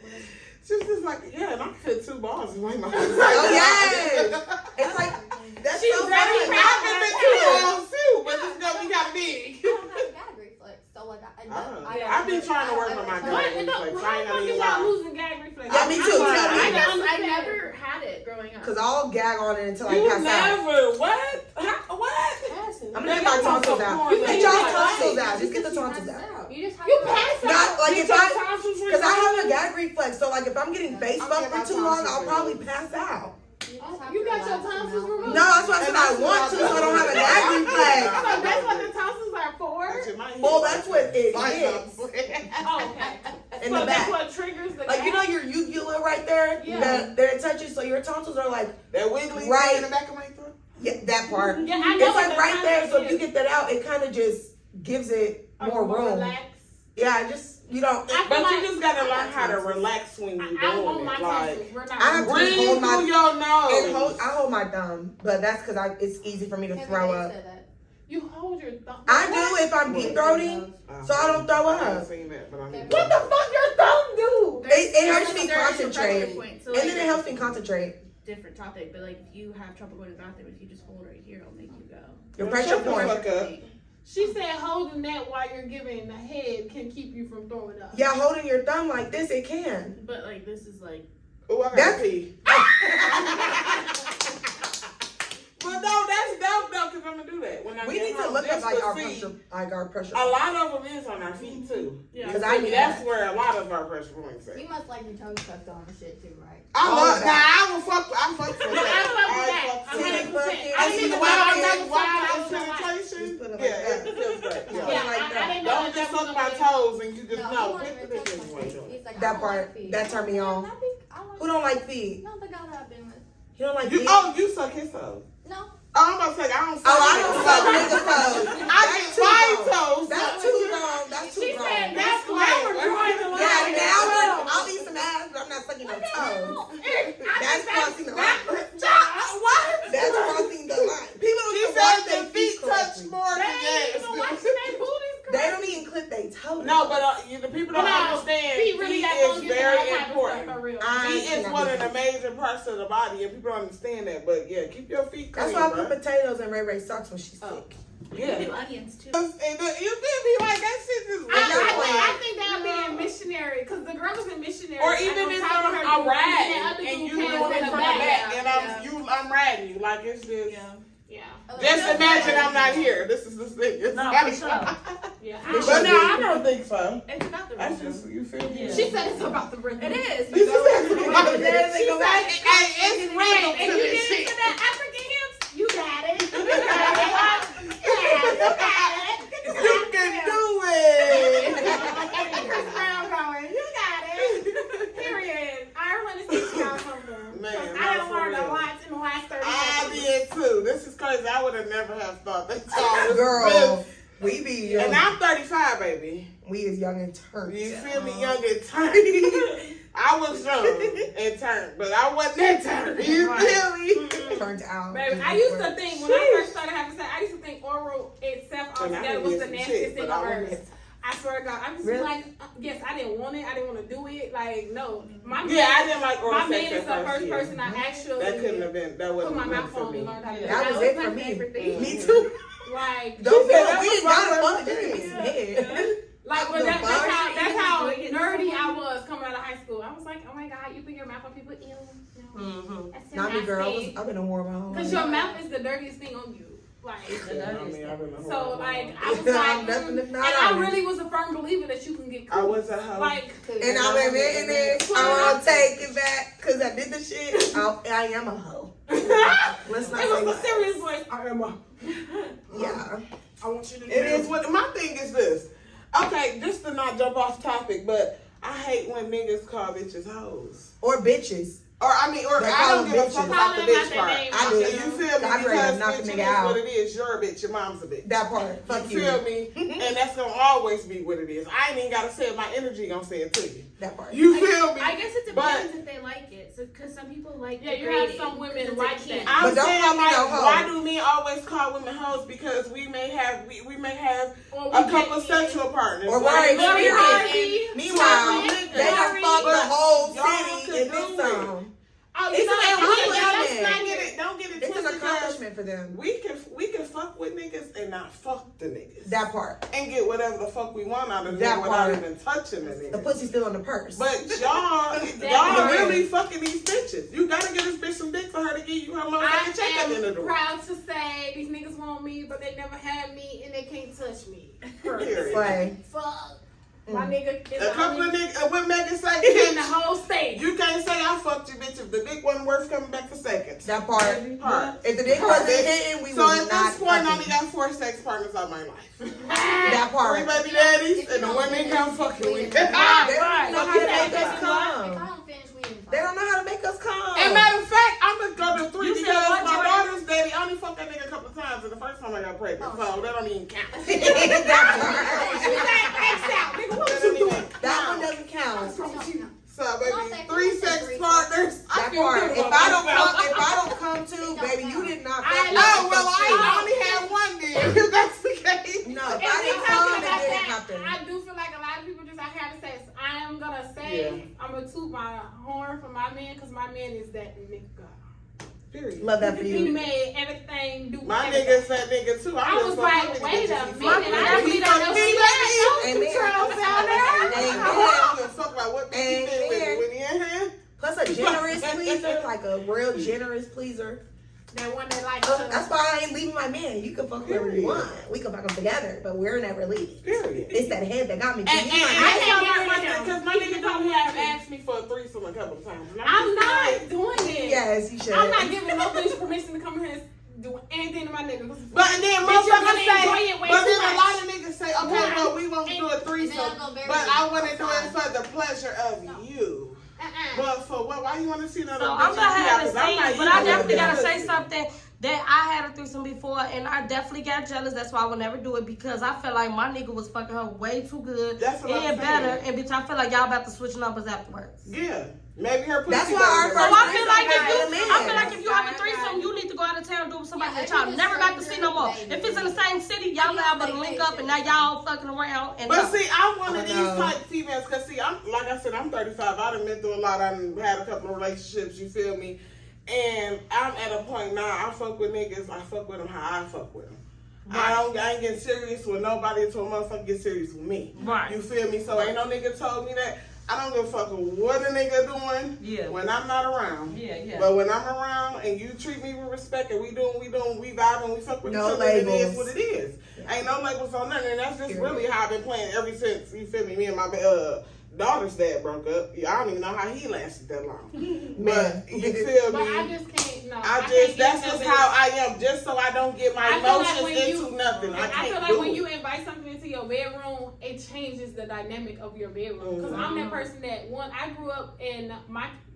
she was just like, yeah, and I fit 2 balls in my mouth. oh yes, it's like that's She's so very funny. I can fit 2 balls too, but it's gonna be kind of big. I don't have a gag reflex, so like I've been trying to work on my What? gag No, reflex. how I the ain't fuck gonna is even y'all lie. losing gag reflex? Yeah, me too. I Tell me. I never had it growing up. Cause I'll gag on it until I You pass out. never what? What? Passive. I'm gonna get my tonsils out. Get y'all tonsils out. Just get the tonsils out. You just have You to pass Not out. like Get if your I, tonsils because I removed. have a gag reflex. So like if I'm getting face I'll fucked get my for too long, tonsils I'll probably removed. pass out. You got your tonsils removed? No, that's why I said I want to, so I don't have a gag reflex. So that's what the tonsils are for? Well, that's what it is. Oh, okay. In So the that's back. what triggers the Like, you know your uvula right there? Yeah. That it touches, so your tonsils are like, That wiggly Right. thing in the back of my throat. yeah, that part. Yeah, I know It's what like the right there, so if you tonsils get that out, it kind of just gives it more room. Relax. Yeah, just, you don't. I feel But like you just gotta learn how to relax when you're I want doing my it. tonsils. Like, We're not. I have to breathe hold my- through your nose. I hold my thumb, but that's because it's easy for me to throw up. You hold your thumb. I do if I'm deep throating, so I don't throw I haven't up. seen that, but I need What the fuck your thumb do? It helps me There's a concentrate. pressure point, so, And then like, it helps me concentrate. different topic, but like if you have trouble going to the bathroom, if you just hold right here, it'll make you go. Your pressure Shut the point. fuck up. She said holding that while you're giving the head can keep you from throwing up. Yeah, holding your thumb like this, it can. But like this is like Oh, I gotta That's- pee. But no, that's dope though, cause I'm gonna do that when I We get need to home. look Just up like to our see. pressure. A lot of them is on our feet too. yeah. Because I need That's that. where a lot of our pressure points at. You must like your tongue tucked on and shit too, right? I All love of that. that. I fuck with No, I that. fuck with that. fuck with I'm that. 100%. I I see didn't the even know wild I man, never Wild fucked with penetration. Just put it like Yeah, that. it feels great. Yeah, Yeah. like I that. didn't know Don't just suck my toes and you just No, know. he won't even touch my feet. He's like, I That don't part, like feet. that turned me on. Who don't like feet? No, the guy that I've been with. You don't like You, feet? oh, you suck his toes. No. Oh, I'm about to say, I don't suck Oh, I don't niggas' suck toes. niggas' toes. I get That's too my long. toes. That's too long. That's too She long. said Yeah, that's why we're drawing the line. I'll eat some ass, but I'm not sucking no toes. That's crossing the line. What? That's crossing the line. People don't She even said wash the their feet touch correctly. more than They don't even clip their toes. No, but the people don't No, understand. feet really got is fungus and all very type of stuff important. for real. Feet is one of the major parts of the body, and people don't understand that. But yeah, keep your feet clean. That's why I put bro. potatoes in Ray Ray socks when she's sick. Yeah. we do onions too. And you feel me like that shit is I think that would be a missionary because the girl was a missionary. Or even if I'm riding and you doing it from the back and I'm riding you like it's just. Yeah. Just imagine I'm not here. This is the thing. No, for sure. Yeah. But no, I don't think so. It's about the That's rhythm. just you feel me. Yeah. She said it's about the rhythm. It is. This is She said, hey, it's red. and you did it to that African hips, you got it. You got it. You can do it. Chris Brown going, you got it. Period. I want to teach y'all something. Man, I no, done for learned a real. lot in the last 30 I seconds. did too. This is crazy. I would have never have thought that y'all was Girl, real. we be young. And I'm 35, baby. We is young and turned. You feel me? Young and turned. I was young and turned, but I wasn't that turned. You feel me? Turned out. Baby, I used to think, when I first started having sex, I used to think oral itself And I altogether done was did the some nastiest shit, thing but on I earth. wouldn't- I swear to God. I'm just Really? like, yes, I didn't want it. I didn't want to do it. Like, no. My Yeah, I didn't like my oral man sex is the at first year. person I actually That couldn't have been. That put wasn't my meant mouth for on me. and learned how to do it. That was was it my for me. favorite thing. Me too. Like, Don't said feel that we was ain't got my a fuck. Just give me some head. like when The that's fuck? how nerdy I was coming out of high school. I was like, oh my God, you put your mouth on people. Ew. No. Mm-hmm. That's so Not me, girl. nasty. I've been a war my whole Because life. your mouth is the dirtiest thing on you. Like, Yeah, I mean, I've been a so whole like, lot. I was like, I'm nothing if and not I honest. really was a firm believer that you can get I cool. was a hoe. Like, And I'm admitting it. I won't take it back because I did the shit. I am a hoe. Let's not it say was a that. serious voice. I am a. Yeah. I want you to. It is what my thing is this. Okay, just to not jump off topic, but I hate when niggas call bitches hoes. Or bitches. Or I mean, or They I call don't them give a bitches. fuck about the Call them bitch out their part. name. I do. You feel me? I'm ready to Because knock a bitch, it nigga is out. what it is. You're a bitch. Your mom's a bitch. That part. Fuck You you. feel me? And that's gonna always be what it is. I ain't even gotta say it. My energy gonna say it to you. That part. You feel me? I guess it But- depends if they like it. So, because some people like Yeah, you degrading, have some women 'cause it's like a kink. that. I'm But don't saying call me like, no hoe. why do men always call women hoes? Because we may have Or a couple sexual partners. Or Like, words. Lori Period. Harvey. Meanwhile, Niggas. they have Lori, fucked the but whole y'all city could in this do it. song. Oh, you It's know, an let's don't get it It's an twisted. accomplishment for them. We can fuck with niggas and not fuck the niggas. That part. And get whatever the fuck we want out of That them without part. even touching the niggas. The pussy's still on the purse. But y'all really fucking these bitches. You gotta get this bitch some dick for her to give you her I motherfucking check at the end of the am week. proud to say these niggas want me, but they never had me, and they can't touch me. Period. Slay. Fuck. My nigga is A couple of niggas, what Megan say, in the whole state. you can't say I fucked you, bitch, if the dick wasn't worth coming back for seconds. That part. Part. If the dick wasn't hitting, we So would at not this point, I only fucking. got 4 sex partners out my life. That 3 part. baby daddies and the women come fucking with. They don't Right. know how to make us If I come. don't finish, we didn't They fight. don't know how to make us come. And matter of fact, I'm gonna go to 3 You said because what, my Jordan? daughter's daddy only fucked that nigga a couple of times, and the first time I got pregnant, so that don't even count. That one doesn't count. So baby, 3 sex partners. That part. If I don't come too, baby, you did not. Oh well, I only had one then. If that's the case. No, if And I we didn't talking come, about it didn't that, happen. I do feel like a lot of people just out here to say, I am gonna say, I'm gonna toot my horn for my man, because my man is that nigga. Period. Love that for He you. made everything do My everything. nigga's that nigga too. I was like, wait a minute, I He really don't fucked know me, who baby. those controls down there. I don't give a fuck about what bitch he did with me when he in here. Plus a generous pleaser, like a real generous pleaser. That one that like That's why I ain't leaving my man. You can fuck whoever you want. We can fuck them together, but we're never leaving. Period. It's that head that got me. And I can't get rid of him. because my nigga told me have asked me for a threesome a couple of times. And I'm just not like, doing it. Yes, you should. I'm not giving no bitch permission to come here and do anything to my nigga. But and then Bitch, you're motherfuckers gonna say, enjoy it way but too then a much. lot of niggas say, okay, Right. well, we won't do a threesome, And then I'll go bury but you I want to do it outside. for the pleasure of you. But for what? Why you want to see another So bitch? I'm not having Because I'm not scenes, but I using definitely that gotta say pussy. something that I had a threesome before, and I definitely got jealous. That's why I would never do it, because I felt like my nigga was fucking her way too good That's what I'm and better, saying. and bitch, I feel like y'all about to switch numbers afterwards. Yeah, maybe her pussy. That's why better our than So first mine. I feel like if you, man. I feel like if you have a threesome, you need to go out of town do it with somebody that y'all never got to see no more. If it's in the same city, y'all able to link up, and now y'all fucking around. And But see, I'm one of Oh, these no. type females, cause see, I'm like I said, I'm 35. I done been through a lot. I done had a couple of relationships. You feel me? And I'm at a point now. I fuck with niggas. I fuck with them how I fuck with them. I ain't getting serious with nobody until a motherfucker get serious with me. Right. You feel me? So ain't no nigga told me that. I don't give a fuck what a nigga doing. Yeah. When I'm not around. Yeah. But when I'm around and you treat me with respect and we vibing, we fuck with No each other, it labels. is what it is. Ain't no labels on nothing, and that's just Period. really how I've been playing ever since, you feel me, me and my daughter's dad broke up. I don't even know how he lasted that long. But you feel But I me? just can't, no. That's just how I am, just so I don't get my I feel like emotions when into nothing. I I can't feel like do when it. you invite something into your bedroom, it changes the dynamic of your bedroom. Because I'm that person that I grew up in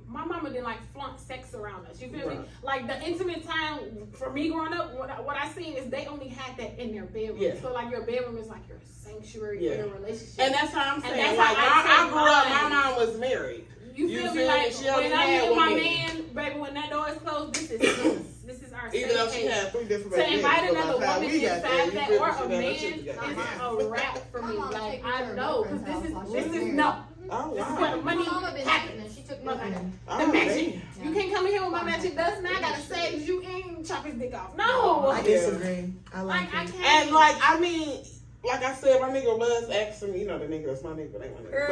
my mama didn't like flaunt sex around us. You feel me? Right. Like the intimate time for me growing up, what I seen is they only had that in their bedroom. Yeah. So like your bedroom is like your sanctuary Yeah. in a relationship. And that's how I'm And saying. that's Like, how I I grew up, my take mom was married. You feel me? Like She only when I'm had with one my man. man, baby, when that door is closed, this is us. This is our Even though safe she haven. had 3 different To baby invite daddies, another by the time woman we got there, inside you that feel or me? a She had her man shit is together. a wrap for me. My mom Like took me I to her know, because girlfriend's this house is while she was no. Oh, This is wow. where the My money mama been happens. having it. She took me Okay. there. Oh, The magic. damn. You can't come in here with my magic dust. Now I gotta say that you ain't chop his dick off. No. I disagree. I Like like I it. can't. And like, I mean, like I said, my nigga was asking me, you know, the nigga that's my nigga, but ain't my nigga.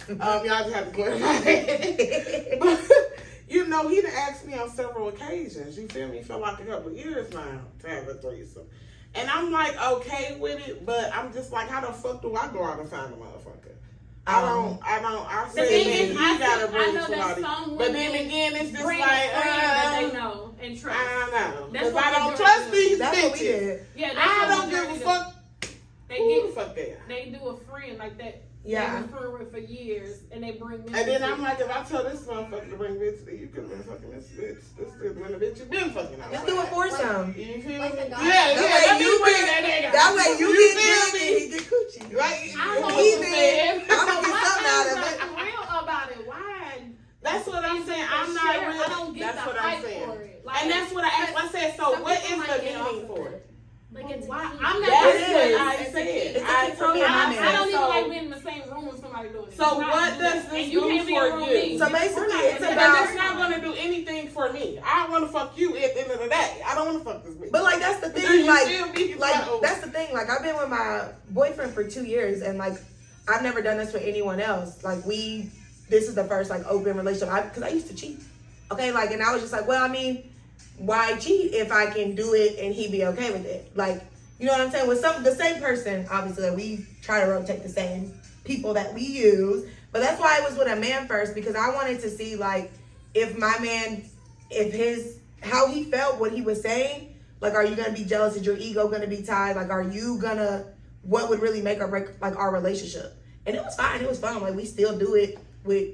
But anywho, y'all just have to clarify that. But, you know, he done asked me on several occasions. You feel me? For like a couple of years now to have a threesome. And I'm like, okay with it, but I'm just like, how the fuck do I go out and find a motherfucker? I The say, thing man, is, you I gotta know bring that somebody. some But then women again, it's just bring like, a friend that they know and trust. I don't know. That's Because what I we don't do. trust these That's what we bitches. did. Yeah, that's I what don't majority give a do. fuck. They Who get the fuck they are. they do a friend like that. Yeah. They've been friend with for years, and they bring me. And then I'm like, if I tell this motherfucker to bring bitch, then you could have been fucking this bitch. This is when the bitch you been fucking out. Let's do a foursome. You feel Like me? the guy- Yeah, That way you bring get- that nigga. That way you feel get me? dick and he get coochie. Right? I know You what feel you're me? saying. I'm gonna get something out of it. I'm real about it. Why? That's what I'm saying. I'm not Share. real. I don't get That's the what I'm hype saying. for it. Like, And that's what I asked. I said, so Some what people is might the get off meaning of for it. it? Like it's why? a key. I'm not. That's It what is. I It's a said. key. I told me and my I man. don't even so, like being in the same room with somebody doing it. So I'm not what doing does it. this And you do can't be for around you? me. So basically, We're not it's doing But about- it's not going gonna do anything for me. I want to fuck you at the end of the day. I don't want to fuck this bitch. But like that's the thing, that's the thing. Like I've been with my boyfriend for 2 years, and like I've never done this with anyone else. Like this is the first like open relationship. Because I used to cheat. Okay, like, and I was just like, well, I mean, why cheat if I can do it and he be okay with it? Like, you know what I'm saying? With the same person, obviously, like, we try to rotate the same people that we use. But that's why I was with a man first, because I wanted to see like if my man, how he felt, what he was saying. Like, are you gonna be jealous? Is your ego gonna be tied? Like, what would really make or break like our relationship? And it was fine. It was fun. Like, we still do it with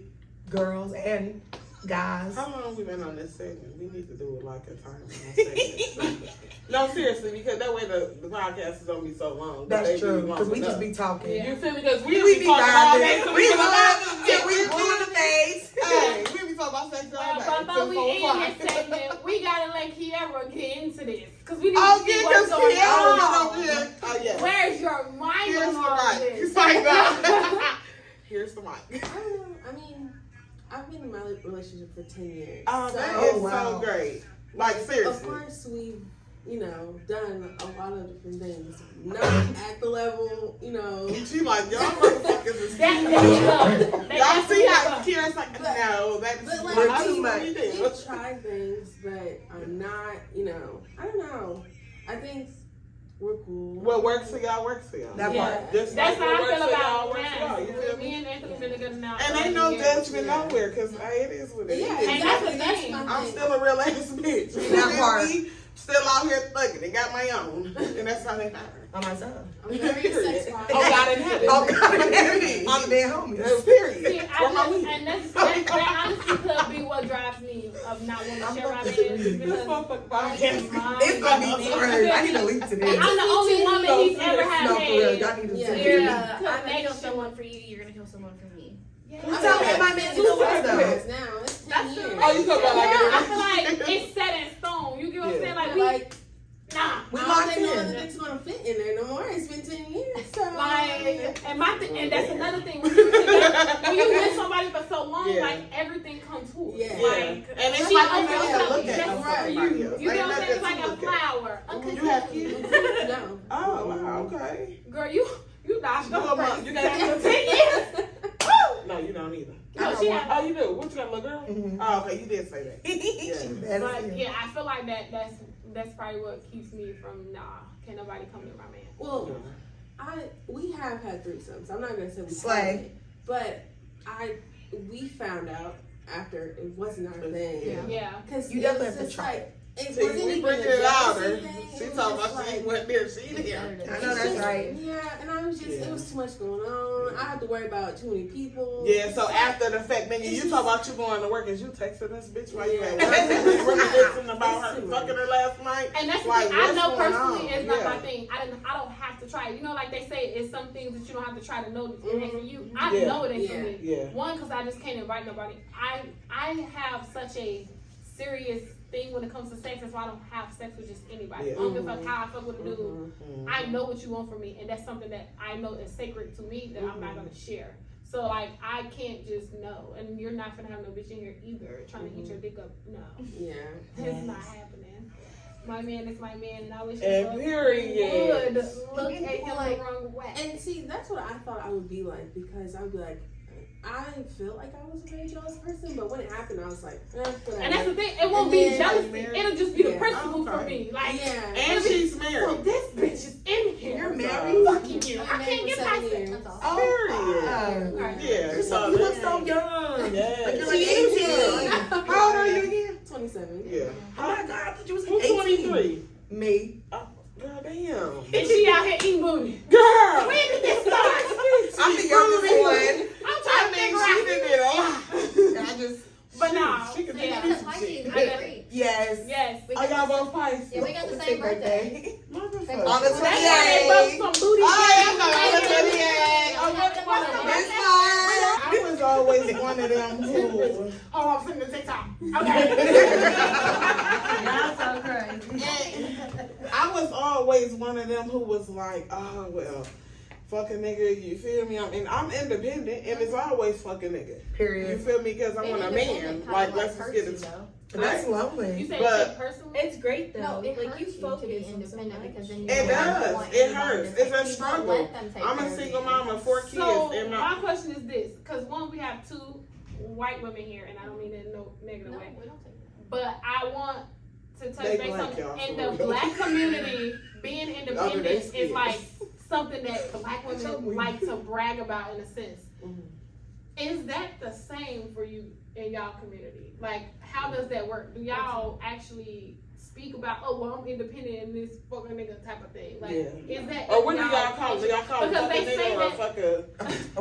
girls and guys. How long have we been on this segment? We need to do it like a time segment. No, seriously, because that way the podcast is gonna be so long. That's true. Because we just be talking. You feel me? Because we be talking all day. diving. We blue in the face. Hey, we be talking about sex all day. But till we 4 in o'clock. this segment, we gotta let Kiara get into this. Because we need Oh, to see yeah, what's because going Kiara on. over here. Oh, yeah. Where's your mind Here's on the all mic. this? It's like that. Here's the mic. I don't know. I mean, I've been in my relationship for 10 years. Oh, so, that is wow. so great. Like, seriously. Of course, we've, done a lot of different things. Not at the level, She like, y'all motherfuckers is Y'all see how Kiara's like, no, that's But like, not too too much. much. we've tried things, but I'm not, I don't know. I think we're cool. What works for y'all works for y'all. That part. Just That's like how what I feel works for y'all about works for y'all. You feel me me? and Anthony been together now. And for ain't no 11 judgment years. nowhere, because it is what it is. Yeah, And that's the exactly. thing. my I'm thing. still a real ass bitch. That part. Me, still out here thugging and got my own. And that's how they matter. On myself. I'm very sex wise. Oh, God in heaven. Oh, God, I'm their homies. Period. See, Where my weed? and that honestly could be what drives me of not wanting to share my business This because motherfucker podcast. It's gonna be turned. I need to link to this. I'm the only woman he's ever had. No, for real. Y'all need to Yeah. send Very it. I'm gonna kill connection. someone for you. You're gonna kill someone for me. I'm telling you, my man to do it though. Years now. It's 10 That's years. Oh, you talking about like I feel like it's set in stone. You get what I'm saying? Like, Like, nah. We I don't locked think no in. other thing's gonna fit in there no more. It's been 10 years. So. Like, and that's another thing. When you with somebody for so long, Yeah. like everything comes to it. Yeah. Like, And it's she like you opens never up look at just no for fucking you. body else. You Ain't know what I'm nothing saying? It's to like a look at. flower. You have kids? No. Oh, wow, okay. Girl, you dodged No, those Mom, first you got 10 years. No, you don't either. No, she had, Oh, you do? What you got, little girl? Mhm. Oh, okay, you did say that. She bad as like, hell. yeah, I feel like that's probably what keeps me from can't nobody come near my man. Well, we have had threesomes. I'm not gonna say we Slay. tried it, but we found out after it wasn't our thing. Yeah. Because You definitely have to try it. It See, wasn't we even bring a it out. jealousy She thing. It was talking just about she like- went there, she there. I know It's that's just- right. Yeah, and I was just, it was too much going on. I had to worry about too many people. Yeah, so after the fact, nigga, you It's talk about you going to work, is you texting this bitch while you at Yeah. work? You reminiscing about It's her too fucking her last night? And that's the Like, thing. I what's know going personally on? it's not Yeah. my thing. I don't have to try it. You know, like they say, it's some things that you don't have to try to know that it ain't for you. I Yeah. know it ain't for Yeah. me. Yeah. One, because I just can't invite nobody. I have such a serious thing when it comes to sex. That's why I don't have sex with just anybody. Yeah. I don't give a fuck how I fuck with a dude. Mhm. I know what you want from me, and that's something that I know is sacred to me that I'm not gonna share. So like I can't just know, and you're not gonna have no bitch in here either trying to eat your dick up. No, Yeah. it's not happening. My man is my man, and I wish And you period. would look at him the wrong way. And see, that's what I thought I would be like, because I would be like, I feel like I was a very jealous person, but when it happened, I was like, whatever. And that's the thing, it won't And be then- jealousy. It'll just be the Yeah. principle for Okay. me. Like, Yeah. And she's so married. this bitch is in here. You're married? Fucking you. I Been can't married get for 7 past it. years. That's awesome. Period. Right. Yeah. You So look so young. Like Yeah. you're like 18. How old are you again? 27. Yeah. Oh my God, I thought you was Who's 18. 23? Me. Oh, God damn. And she out here eating booty. Girl! When did this start? I'm the youngest one. I'm trying to figure out. She did a lot. I just, But no, She can do yeah. this. Pisces, I got- agree. yes. Yes. We Oh, got y'all the both Pisces? Yeah, we got the What's same your birthday. Motherfucker. On the That's why they both some booty. Oh, Yeah, yeah, yeah. That's fine. I was always one of them who. Oh, I'm sending the TikTok. Okay. Y'all so crazy. I was always one of them who was like, oh, well, fucking nigga, you feel me? I'm independent, and it's always fucking nigga. You Period. feel me? Because I Being want a independent man. kinda Like, let's just hurts get you, it. though. That's lonely. You say But- it personally? It's great though. No, it like hurts you you to focus be on so independent much. because then you It don't does. want It anybody hurts. to It's a take- you won't struggle. let them take I'm care a of single you. mom of 4 kids. So and my question is this, because one, we have 2 white women here, and I don't mean it in no negative No, way, we don't take that. but I want to touch They base black, on y'all, in for the real. black community. Being Other independent than is kids. like something that black women like to brag about in a sense. Is that the same for you in y'all community? Like, how does that work? Do y'all actually speak about, oh, well, I'm independent in this fucking nigga type of thing? Like, Yeah. is that? Or what do y'all call it? Do y'all call it Because fuck a they say nigga or that- fuck a...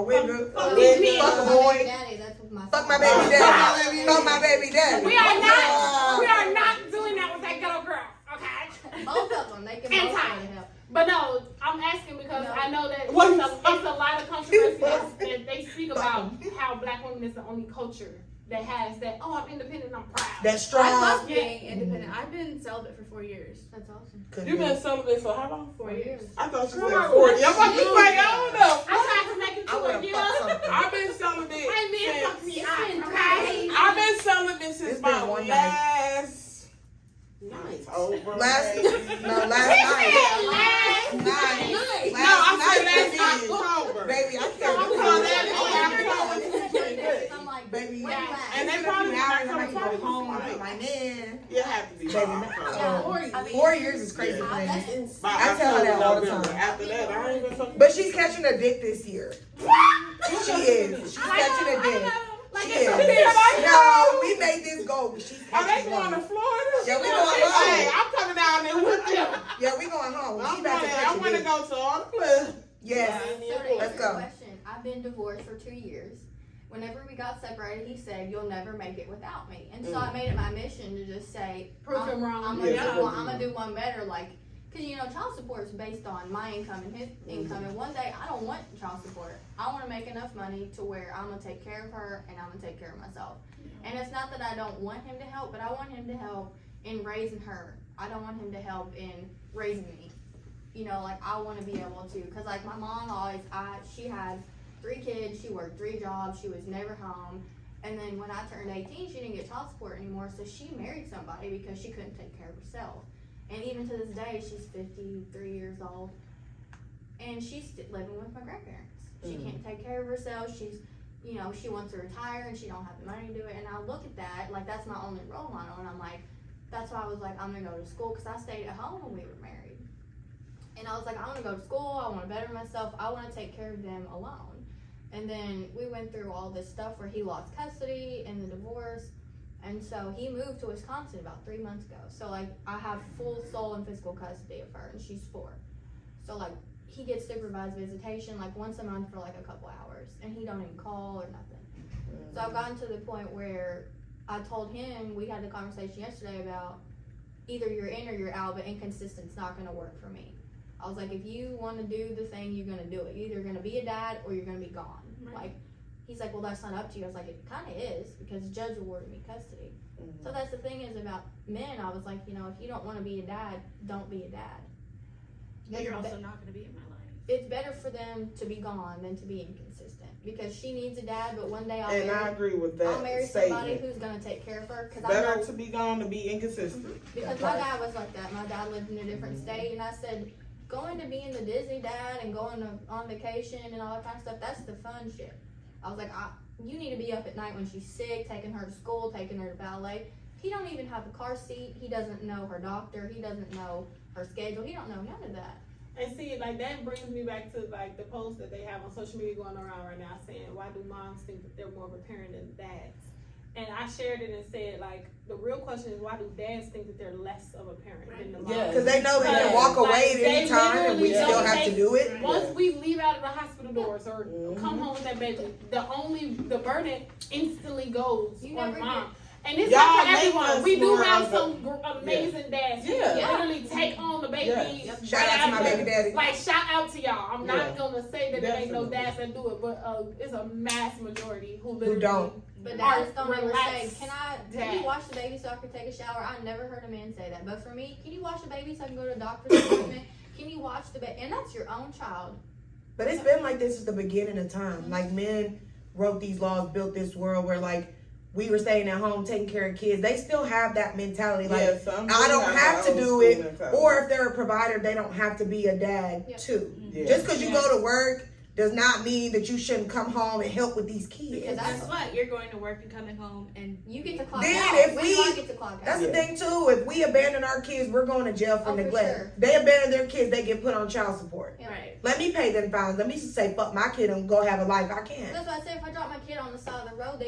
A wigger. Fuck a these wigger. men. Fuck a My boy. baby daddy, that's what my Fuck my son- baby daddy. Fuck my baby daddy. We are not doing that with that ghetto girl, okay? Both of them, they can And both time. go to hell. But no, I'm asking because No. I know that What? it's a lot of controversy that they speak about how black women is the only culture that has that, oh, I'm independent, I'm proud. That's I strong. love being independent. I've been celibate for 4 years. That's awesome. You been celibate for how long? 4 years. I thought you Come said on, 40. I'm about to you. say, I don't know. I tried to make it I to would a have year. fucked something. I've been celibate Hey, man, fuck since... me It's out, been okay? I've been celibate since It's been about one last... October. Last maybe. night. Last night. No, I said last October. Baby, I So can't I'm do calling that. that I'm like, Baby, when yeah. last? And they It's a probably few not hours and I coming can go to home me. to my man. You have to be Baby, wrong. Yeah. 4 years is crazy Yeah. for me. That's By I tell her that all the November. time. After that, I ain't even fucking... But she's catching a dick this year. She is. She's catching a dick. She is. No, we made this goal. She's Are they catching going to one. Florida? Yeah, we going home. Hey, I'm coming down there with them. Yeah, we going home. I'm She about to going there. I catch a want to dick. go to all the clubs. Yes. So to Let's answer go. your question, I've been divorced for 2 years. Whenever we got separated, he said, "You'll never make it without me." And so I made it my mission to just say, Prove him wrong. I'm Yeah, gonna do one better, like, cause child support is based on my income and his income. And one day I don't want child support. I want to make enough money to where I'm gonna take care of her and I'm gonna take care of myself. And it's not that I don't want him to help, but I want him to help in raising her. I don't want him to help in raising me. I want to be able to, cause like my mom she had 3 kids, she worked 3 jobs, she was never home. And then when I turned 18, she didn't get child support anymore, so she married somebody because she couldn't take care of herself. And even to this day, she's 53 years old, and she's still living with my grandparents. She can't take care of herself. She's, she wants to retire, and she don't have the money to do it. And I look at that, like, that's my only role model, and I'm like, that's why I was like, I'm gonna go to school, because I stayed at home when we were married. And I was like, I want to go to school, I want to better myself, I want to take care of them alone. And then we went through all this stuff where he lost custody and the divorce. And so he moved to Wisconsin about 3 months ago. So like I have full soul and physical custody of her, and she's 4. So like he gets supervised visitation like once a month for like a couple hours, and he don't even call or nothing. So I've gotten to the point where I told him, we had a conversation yesterday about either you're in or you're out, but inconsistent's not gonna work for me. I was like, if you want to do the thing, you're gonna do it. You're either gonna be a dad or you're gonna be gone. Right. Like, he's like, well, that's not up to you. I was like, it kind of is, because the judge awarded me custody. So that's the thing is about men. I was like, if you don't want to be a dad, don't be a dad. But you're It's also be- not going to be in my life. It's better for them to be gone than to be inconsistent, because she needs a dad, but one day And I agree with I'll marry that somebody statement. who's gonna take care of her. Because I Better know, to be gone to be inconsistent. because my dad was like that. My dad lived in a different state, and I said, going to being the Disney dad and going on vacation and all that kind of stuff, that's the fun shit. I was like, you need to be up at night when she's sick, taking her to school, taking her to ballet. He don't even have a car seat. He doesn't know her doctor. He doesn't know her schedule. He don't know none of that. And see, like, that brings me back to, like, the post that they have on social media going around right now saying, why do moms think that they're more of a parent than dads? And I shared it and said, like, the real question is, why do dads think that they're less of a parent than the mom? Yeah. Because they know they Like, can walk away at they any time and we literally still don't have to take- do it. Once we leave out of the hospital doors or Mhm. come home with that baby, the burden instantly goes You on never mom. And it's Y'all not for make everyone. us We do more have of a- some amazing dads who Yeah. literally take on the baby. Yes. right Shout out to my after. baby daddy. Like, shout out to y'all. I'm Yeah. not gonna say that there ain't no Definitely. dads that do it, but it's a mass majority who literally don't. But are dads don't ever say, relaxed can dads. you wash the baby so I can take a shower? I never heard a man say that. But for me, can you wash the baby so I can go to a doctor's appointment? Can you watch the baby? And that's your own child. But it's been like this since the beginning of time. Like, men wrote these laws, built this world where, like, we were staying at home taking care of kids. They still have that mentality. Like, Yeah, some I don't people have to that do old it. school mentality. Or if they're a provider, they don't have to be a dad, Yep. too. Yeah. Just because you go to work does not mean that you shouldn't come home and help with these kids. Because Guess what? You're going to work and coming home and you get to clock Then out. if When we- do I get to clock out? That's Yeah. the thing too. If we abandon our kids, we're going to jail for Oh, for neglect. sure. They abandon their kids, they get put on child support. Yeah. right. Let me pay them fines. Let me just say fuck my kid and go have a life. I can't. That's why I said if I drop my kid on the side of the road,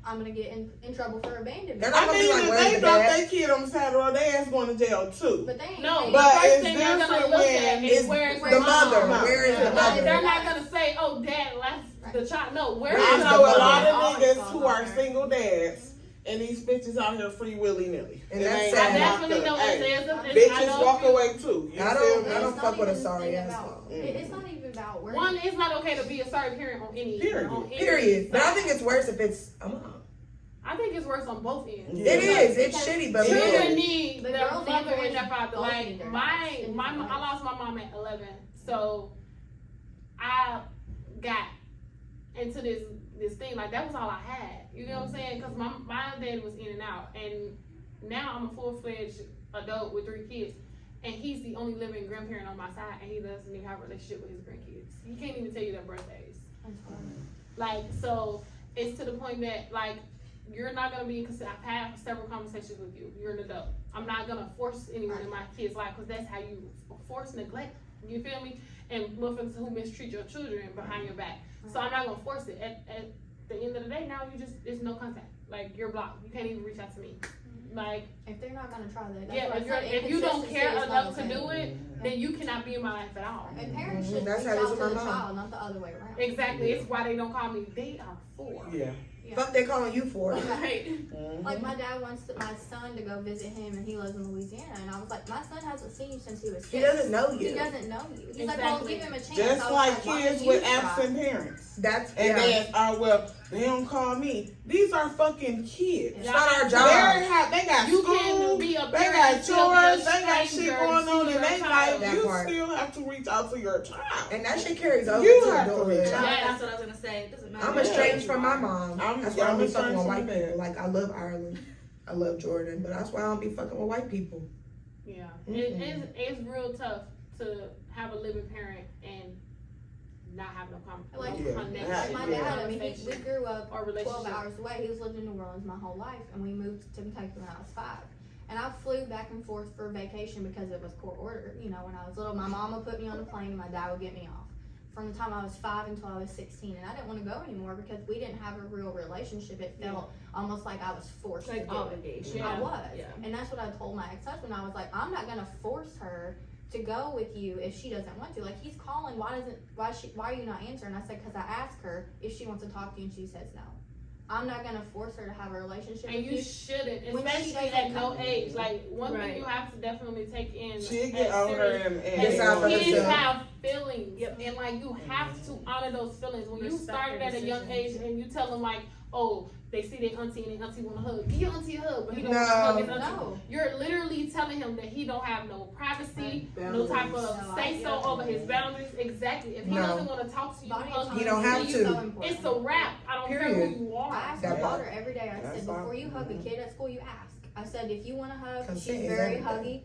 I'm gonna get in trouble for abandonment. They're not I gonna mean, be like, if where's they the drop dad? their kid on the side of the road, they ass going to jail too. But they ain't. No, they- the But first it's thing they're gonna different look when at it's is where's the mother. mom? Where is the Yeah. mother? They're not gonna say, "Oh, dad left the child." No, where Where I is is the know a mother? lot of Always niggas falls who on are her. single dads, and these bitches out here free willy nilly. And that's I sad. definitely know Hey, there's a I bitches know walk a few- away too. You I feel don't- me? I don't It's fuck not with a even sorry thing ass about- mom. It's not even about work. One, it's not okay to be a sorry parent on any. Period. On any Period. But I side. think it's worse if it's a mom. I think it's worse on both ends. Yeah. It is. It's Because shitty, but Yeah. Children need The their girls mother and and their boys father. both Like need their my dads. I lost my mom at 11, so I got into this thing like that was all I had. You know what I'm saying? Because my dad was in and out, and now I'm a full-fledged adult with 3 kids, and he's the only living grandparent on my side, and he doesn't even have a relationship with his grandkids. He can't even tell you their birthdays. Like, so it's to the point that, like, you're not gonna be, because I've had several conversations with you. You're an adult. I'm not gonna force anyone in my kid's life, because that's how you force neglect. You feel me? And motherfuckers who mistreat your children behind your back. So I'm not gonna force it. At the end of the day, now there's no contact. Like, you're blocked. You can't even reach out to me. Like, If they're not gonna try that, that's yeah, what I said, if you don't inconsistency care is not enough to okay. do it, then you cannot be in my life at all. And parents Mhm, should that's reach how it is out with to the my mom. child, not the other way around. Exactly. It's why they don't call me. They are 4. Yeah. Fuck they calling you for. Right. Mhm. Like my dad wants my son to go visit him, and he lives in Louisiana. And I was like, my son hasn't seen you since he was 6. He doesn't know He you. doesn't know you. He's like, well, Exactly. give him a chance. Just I was like why kids don't with you try? absent parents. That's And yeah. dads are, well, they don't call me. These are fucking kids. It's not our They job. got You school, can be a they parent got and still be a chores, they got shit stranger going on to in your their child. life. That You part. still have to reach out to your child. And that shit carries over You to have to adulthood. reach Yeah, out. that's what I was gonna say. It doesn't matter. I'm what estranged you from my are. mom. I'm- That's why I don't be I'm fucking with estranged white from my people. Like, I love Ireland. I love Jordan. But that's why I don't be fucking with white people. Yeah, Mhm. it's real tough to have a living parent and not have no Like, Yeah. connection. Like my Yeah. dad, I mean, we grew up or 12 relationship. hours away. He was living in New Orleans my whole life, and we moved to Kentucky when I was 5. And I flew back and forth for vacation because it was court ordered. You know, when I was little, my mom would put me on a plane, and my dad would get me off. From the time I was 5 until I was 16, and I didn't want to go anymore because we didn't have a real relationship. It felt almost like I was forced Like to do it. obligation. Yeah. I was. Yeah. And that's what I told my ex-husband. I was like, I'm not gonna force her to go with you if she doesn't want to. Like, he's calling, why are you not answering? I said, because I asked her if she wants to talk to you and she says no. I'm not gonna force her to have a relationship And with you you. shouldn't, When she especially doesn't at no come- age. Like, one Right. thing you have to definitely take in. She get as older serious- and Decide for kids herself. have feelings, and like you have to honor those feelings. When you Respect started their at a young age decisions. and you tell them like, oh, they see their auntie and their auntie want to hug, give your auntie a hug, but he don't want to hug his auntie. No. You're literally telling him that he don't have no privacy, no type of No, say so over his boundaries. Exactly. If he No. doesn't want to talk to you, Body hug time He don't is have so to. important. it's a wrap. I don't care Period. who you I are. ask That my part. daughter every day. I That's said, before you hug a kid at school, you ask. I said, if you want to hug, Consent she's is very everything. huggy.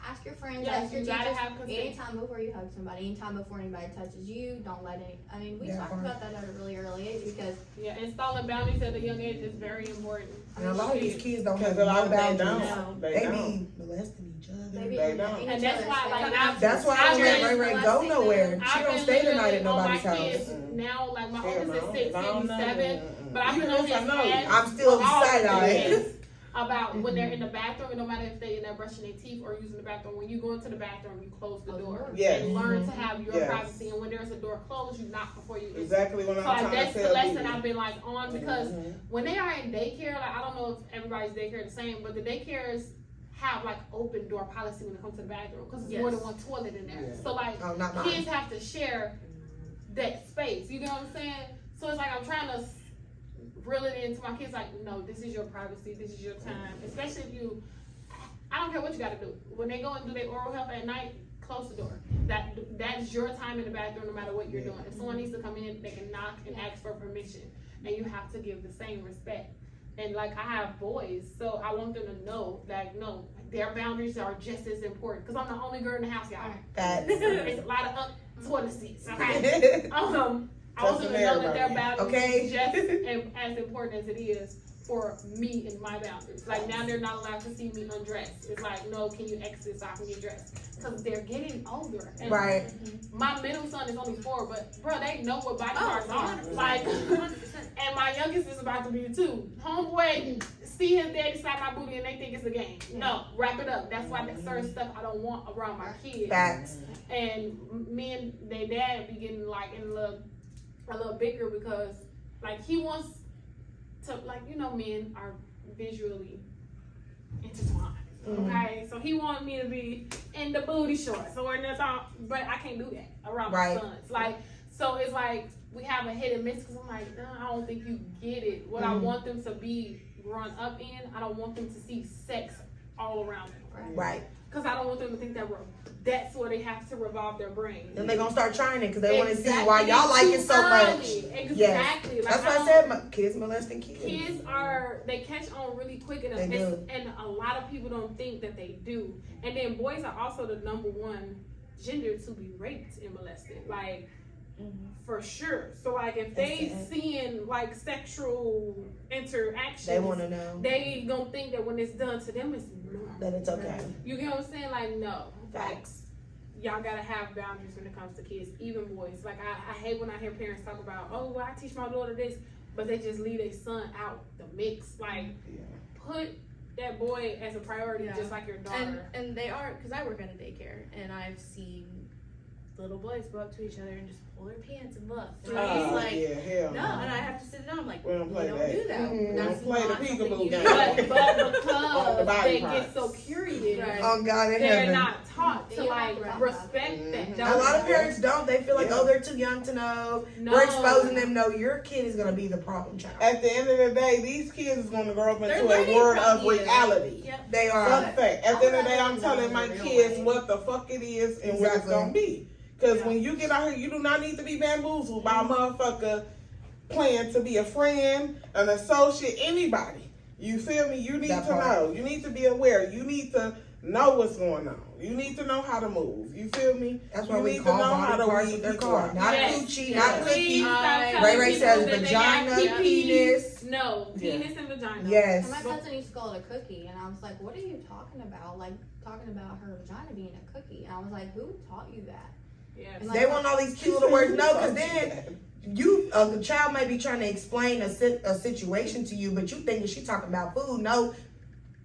Ask your friends, Yes, ask your you gotta teachers. have consent. Anytime before you hug somebody, anytime before anybody touches you, don't let any. I mean, we That talked part. about that at a really early age because Yeah, installing boundaries at a young age is very important. And a lot of these kids don't have Because a lot no of they boundaries. don't. They They be don't. molesting each other. they be They in don't. each And that's other's why, face. like, I've- That's why I don't let Ray Ray go molesting nowhere. them. She I've don't been stay the night literally at on my nobody's house. kids now, like my Hell oldest no. is 6 I and don't he's know. 7. But I've been Even on if I his know you. ass I'm still for all side-eyed. kids about when they're in the bathroom, and no matter if they're in there brushing their teeth or using the bathroom, when you go into the bathroom, you close the door. Yes. And learn to have your Yes. privacy, and when there's a door closed, you knock before you enter. Exactly what I'm So like, trying to that's tell the lesson you. I've been like on, because Mhm. when they are in daycare, like I don't know if everybody's daycare is the same, but the daycares have like open door policy when it comes to the bathroom because it's more than Yes. one toilet in there. Yeah. So like Oh, not kids mine. have to share that space. You know what I'm saying? So it's like I'm trying to reel it into my kids. Like, no, this is your privacy. This is your time. Especially if you, I don't care what you got to do. When they go and do their oral health at night, close the door. That's your time in the bathroom, no matter what you're doing. If someone needs to come in, they can knock and ask for permission, and you have to give the same respect. And like I have boys, so I want them to know that no, their boundaries are just as important. Cause I'm the only girl in the house, y'all. It's a lot of up toileties. Okay. I want them to know that their boundaries are just as important as it is for me and my boundaries. Like now they're not allowed to see me undressed. It's like, no, can you exit so I can get dressed? Because they're getting older. And my middle son is only 4, but bro, they know what body parts are. Like, and my youngest is about to be 2. Homeboy, see his daddy slap my booty and they think it's a game. No, wrap it up. That's why that certain stuff I don't want around my kids. Facts. And me and their dad be getting like in a little bigger because like he wants to, like, you know, men are visually intertwined. Okay, so he wanted me to be in the booty shorts or in the top, but I can't do that around my sons. Like, so it's like we have a hit and miss because I'm like, no, I don't think you get it. What I want them to be grown up in, I don't want them to see sex all around them. Right. Because I don't want them to think that that's where they have to revolve their brain. Then they're gonna start trying it because they want to see why y'all like it so much. Exactly. Yes. Like, that's why I said kids molesting kids. Kids they catch on really quick, and a lot of people don't think that they do. And then boys are also the number one gender to be raped and molested, like for sure. So like if they seeing like sexual interaction, they want to know. They gonna think that when it's done to them, it's normal. That it's okay. You get what I'm saying? Like no, facts. Y'all gotta have boundaries when it comes to kids, even boys. Like I hate when I hear parents talk about, oh, well, I teach my daughter this, but they just leave their son out the mix. Like put that boy as a priority, just like your daughter. And they are, because I work at a daycare, and I've seen little boys go up to each other and just pull their pants and look. And it's like, no, and I have to sit down. I'm like, we don't do that. We don't play the peekaboo game. But because they get so curious, oh God, they're not taught to like respect that. A lot of parents don't. They feel like, oh, they're too young to know. We're exposing them. No, your kid is gonna be the problem child. At the end of the day, these kids is gonna grow up into a world of reality. Yep. They are. At the end of the day, I'm telling my kids what the fuck it is and what it's gonna be. Because when you get out here, you do not need to be bamboozled by a motherfucker playing to be a friend, an associate, anybody. You feel me? You need to know. You need to be aware. You need to know what's going on. You need to know how to move. You feel me? That's why we call body parts of their car. Not coochie, not cookie. Ray says vagina, penis. No, penis and vagina. Yes. My cousin used to call it a cookie, and I was like, what are you talking about? Like, talking about her vagina being a cookie. And I was like, who taught you that? Yes. They want all these cute little words. No, because then the child may be trying to explain a situation to you, but you thinking she talking about food. No,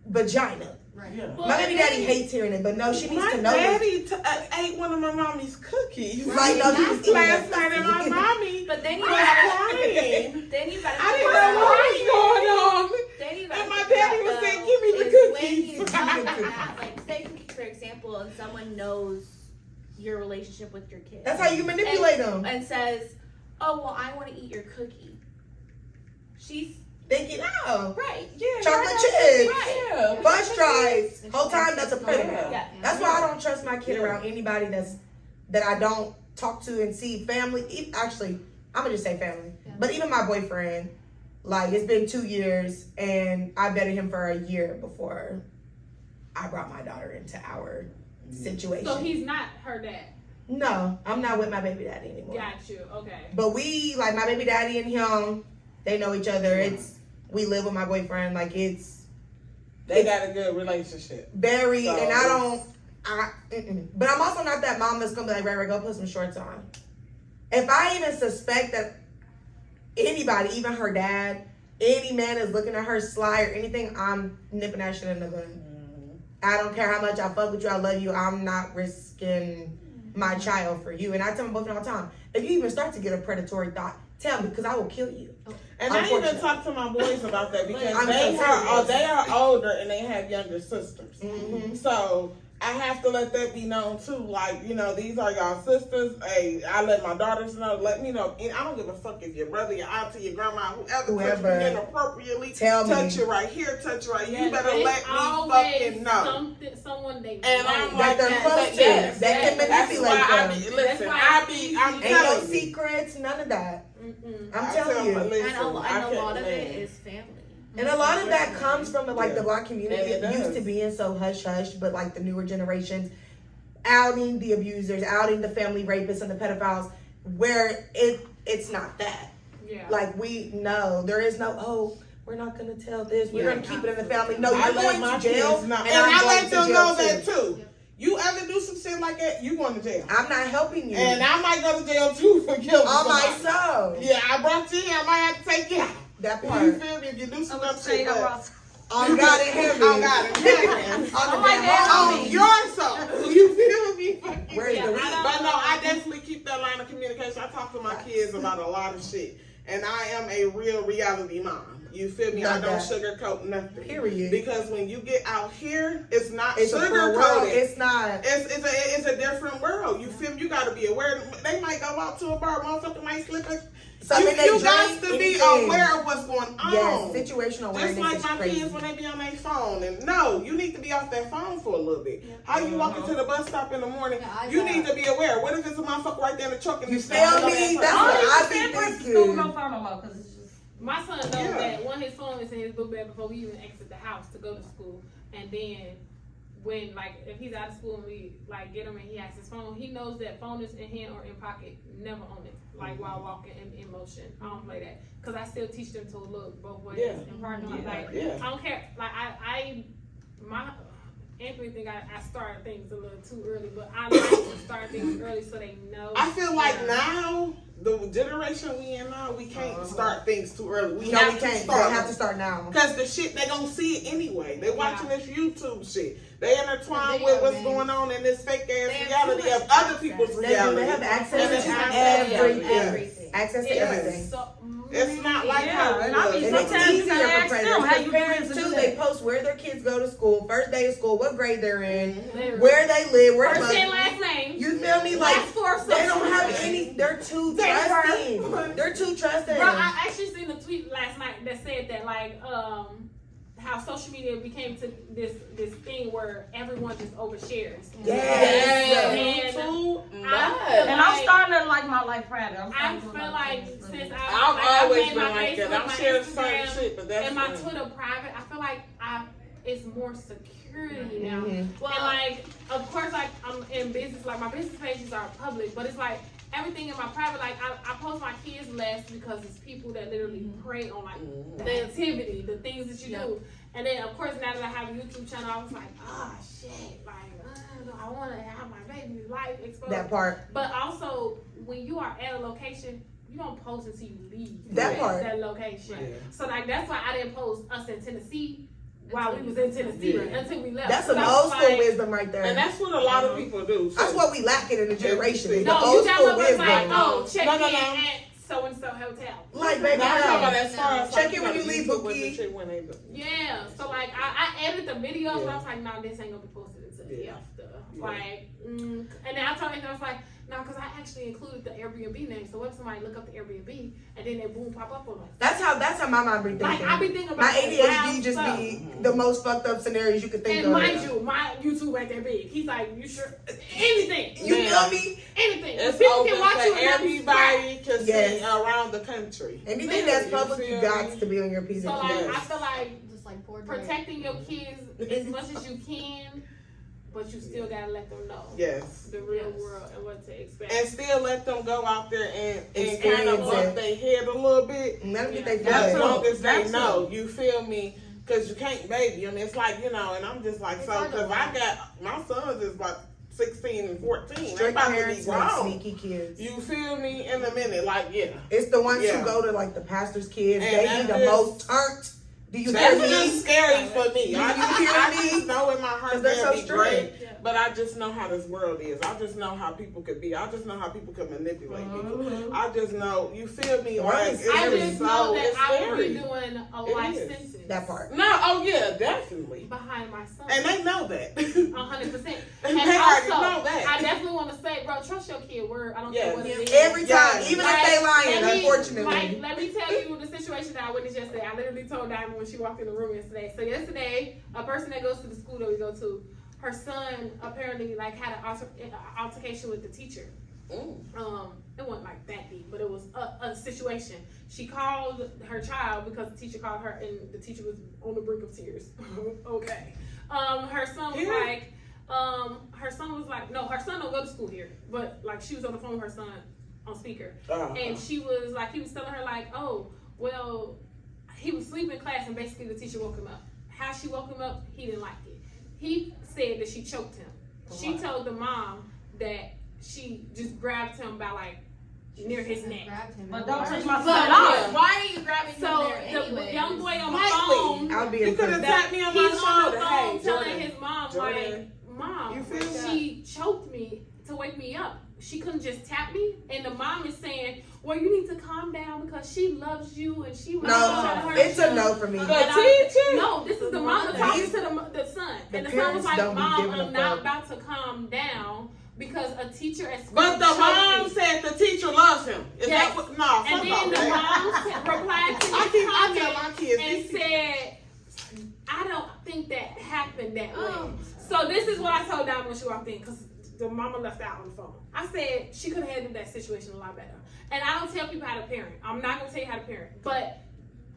vagina. Right. Yeah. My baby daddy hates hearing it, but no, she needs to know. My daddy ate one of my mommy's cookies. Like, no, he was last night, and my mommy. But then you was gotta, crying. then you gotta. I didn't know what was going on. Then you gotta And my think daddy about, was saying, though, "Give me the is cookies." when you have, like, say for example, and someone knows your relationship with your kid. That's how you can manipulate them. And says, "Oh well, I want to eat your cookie." She's thinking, oh, right, chocolate chips, right, fudge fries. Whole time that's a predator. Yeah. That's why I don't trust my kid around anybody that I don't talk to and see. Family, actually, I'm gonna just say family. But even my boyfriend, like it's been 2 years, and I vetted him for a year before I brought my daughter into our situation. So he's not her dad. No, I'm not with my baby daddy anymore. Got you. Okay. But we, like my baby daddy and him, they know each other. We live with my boyfriend. Like They got a good relationship. Very, so, and but I'm also not that mom that's gonna be like, Ray, go put some shorts on. If I even suspect that anybody, even her dad, any man is looking at her sly or anything, I'm nipping that shit in the gun. I don't care how much I fuck with you, I love you, I'm not risking my child for you. And I tell my boyfriend all the time, if you even start to get a predatory thought, tell me, because I will kill you. And I even talk to my boys about that because they are older and they have younger sisters. So I have to let that be known too. Like, you know, these are y'all sisters. Hey, I let my daughters know. Let me know. And I don't give a fuck if your brother, your auntie, your grandma, whoever touch me inappropriately. Touch it right here, touch it right here. You better let me fucking know. Someone they and I'm like, they're close to. That can manipulate them. Listen, I'm ain't no secrets, none of that. I'm telling you. And a lot of it is family. And a lot of that comes from the black community. It used to being so hush hush, but like the newer generations outing the abusers, outing the family rapists and the pedophiles, where it's not that. Yeah. Like we know there is no we're not gonna tell this. We're gonna keep it in the family. No, you're going to jail. And I let them know that too. You ever do some shit like that, you going to jail. I'm not helping you. And I might go to jail too for killing somebody. On my soul. Yeah, I brought you in. I might have to take you out. That part. You feel me? If you do some other shit, on God in heaven. On God in heaven. On your soul. You feel me? Where's the weed? But no, I definitely keep that line of communication. I talk to my kids about a lot of shit. And I am a real reality mom. You feel me? I don't sugarcoat nothing. Period. Because when you get out here, it's not sugarcoated. It's not. It's a different world. You feel me? You got to be aware. They might go out to a bar, motherfucker might slip it. You got to be aware of what's going on. Yes, situational awareness. Just like my kids when they be on their phone. And no, you need to be off that phone for a little bit. Yeah. How you walk into the bus stop in the morning, you need to be aware. What if it's a motherfucker right there in the truck and you feel me? That's what I think is good. My son knows that one his phone is in his book bag before we even exit the house to go to school. And then when if he's out of school and we get him and he has his phone, he knows that phone is in hand or in pocket, never on it. While walking in motion. I don't play that. Because I still teach them to look both ways and partner. I don't care. Anthony think I start things a little too early, but I like to start things early so they know. I feel like now, the generation we in now, we can't start things too early. We have to start now. Because the shit, they gonna see it anyway. They watching this YouTube shit. They intertwine with what's going on in this fake ass reality of other people's reality. They have access to everything. Access to everything. It's not like how and I mean, sometimes you gotta ask them how you parents too. They post where their kids go to school, first day of school, what grade they're in, where they live, where first and last name. You feel me? They don't have any. They're too trusting. They're too trusting. Bro, I actually seen a tweet last night that said that how social media became to this thing where everyone just overshares. Yes. And I'm starting to like my life private. I feel like since I've always made been my like that. I'm sharing certain shit, but that's and my Twitter private, I feel like it's more security now. Well, and of course, I'm in business. My business pages are public, but it's everything in my private, I post my kids less because it's people that literally prey on the activity, the things that you do. And then of course now that I have a YouTube channel, I was like, shit, I want to have my baby's life exposed. That part. But also when you are at a location, you don't post until you leave that location. Yeah. So that's why I didn't post us in Tennessee. While we was in Tennessee until we left. That's some old school wisdom right there. And that's what a lot of people do. So. That's what we lacking in the generation. No, old school wisdom. Check in at so-and-so hotel. Baby, check in when you leave Bookie. Yeah, so I edited the videos, but I was like, no, this ain't gonna be posted until after. And then I told him, I was like, no, because I actually included the Airbnb name. So what if somebody look up the Airbnb and then they boom pop up on us? That's how my mind be thinking. I be thinking about my ADHD just be the most fucked up scenarios you could think of. And mind you, my YouTube ain't that big. He's like, you sure? Anything. You feel me? Anything. It's people open can watch you. Everybody can see around the country. Anything that's public, you got to be on your piece. So I feel like protecting your kids as much as you can. But you still gotta let them know the real world and what to expect. And still let them go out there and kind of bump their head a little bit. As long as they know, you feel me? Because you can't baby. I mean, it's and I'm just like, because I got, my sons is about 16 and 14. They about to be grown. Sneaky kids. You feel me? In a minute, It's the ones who go to the pastor's kids. And they be the most turned. Do you hear me? That's scary for me. I just know in my heart they're so great. but I just know how this world is. I just know how people could be. I just know how people can manipulate people. I just know, you feel me? Like, I just know that I will be doing a life sentence. That part. No, oh yeah, definitely. Behind my son. And they know that. 100%. And And they already also, know that. I definitely want to say, bro, trust your kid word. I don't care what it is. Every time, Yes. even if they lying, unfortunately. Like, let me tell you the situation that I witnessed yesterday. I literally told Diamond when she walked in the room yesterday. So yesterday, a person that goes to the school that we go to, her son apparently like had an altercation with the teacher. It wasn't like that deep, but it was a situation. She called her child because the teacher called her, and the teacher was on the brink of tears. Okay. Her son was like, no, her son don't go to school here, but like she was on the phone with her son on speaker, and she was like, he was telling her like, oh, well, he was sleeping in class, and basically the teacher woke him up. How she woke him up, he didn't like it. He said that she choked him. She told the mom that she just grabbed him by like near his neck. But don't touch my son. Why are you grabbing him So there anyway? the young boy on the phone, I'll be You could have tapped me on my he's on the shoulder. phone Hey, telling Jordan. his mom Jordan. like, Mom, You feel she choked me to wake me up. She couldn't just tap me, and the mom is saying, well, you need to calm down because she loves you and she wants to No, hurt it's you. a no for me. The teacher? No, this is the mom talking to the son. The And the son was parents like, don't be Mom, giving a I'm not fuck. about to calm down because a teacher at school But the choked mom me. said the teacher loves him. Is Yes. that what? No, And fuck then all the that. mom replied to I tell his my comment kids and this. said, I don't think that happened that way. So this is what I told Diamond when she walked in, because the mama left out on the phone. I said she could have handled that situation a lot better. And I don't tell people how to parent. I'm not going to tell you how to parent. But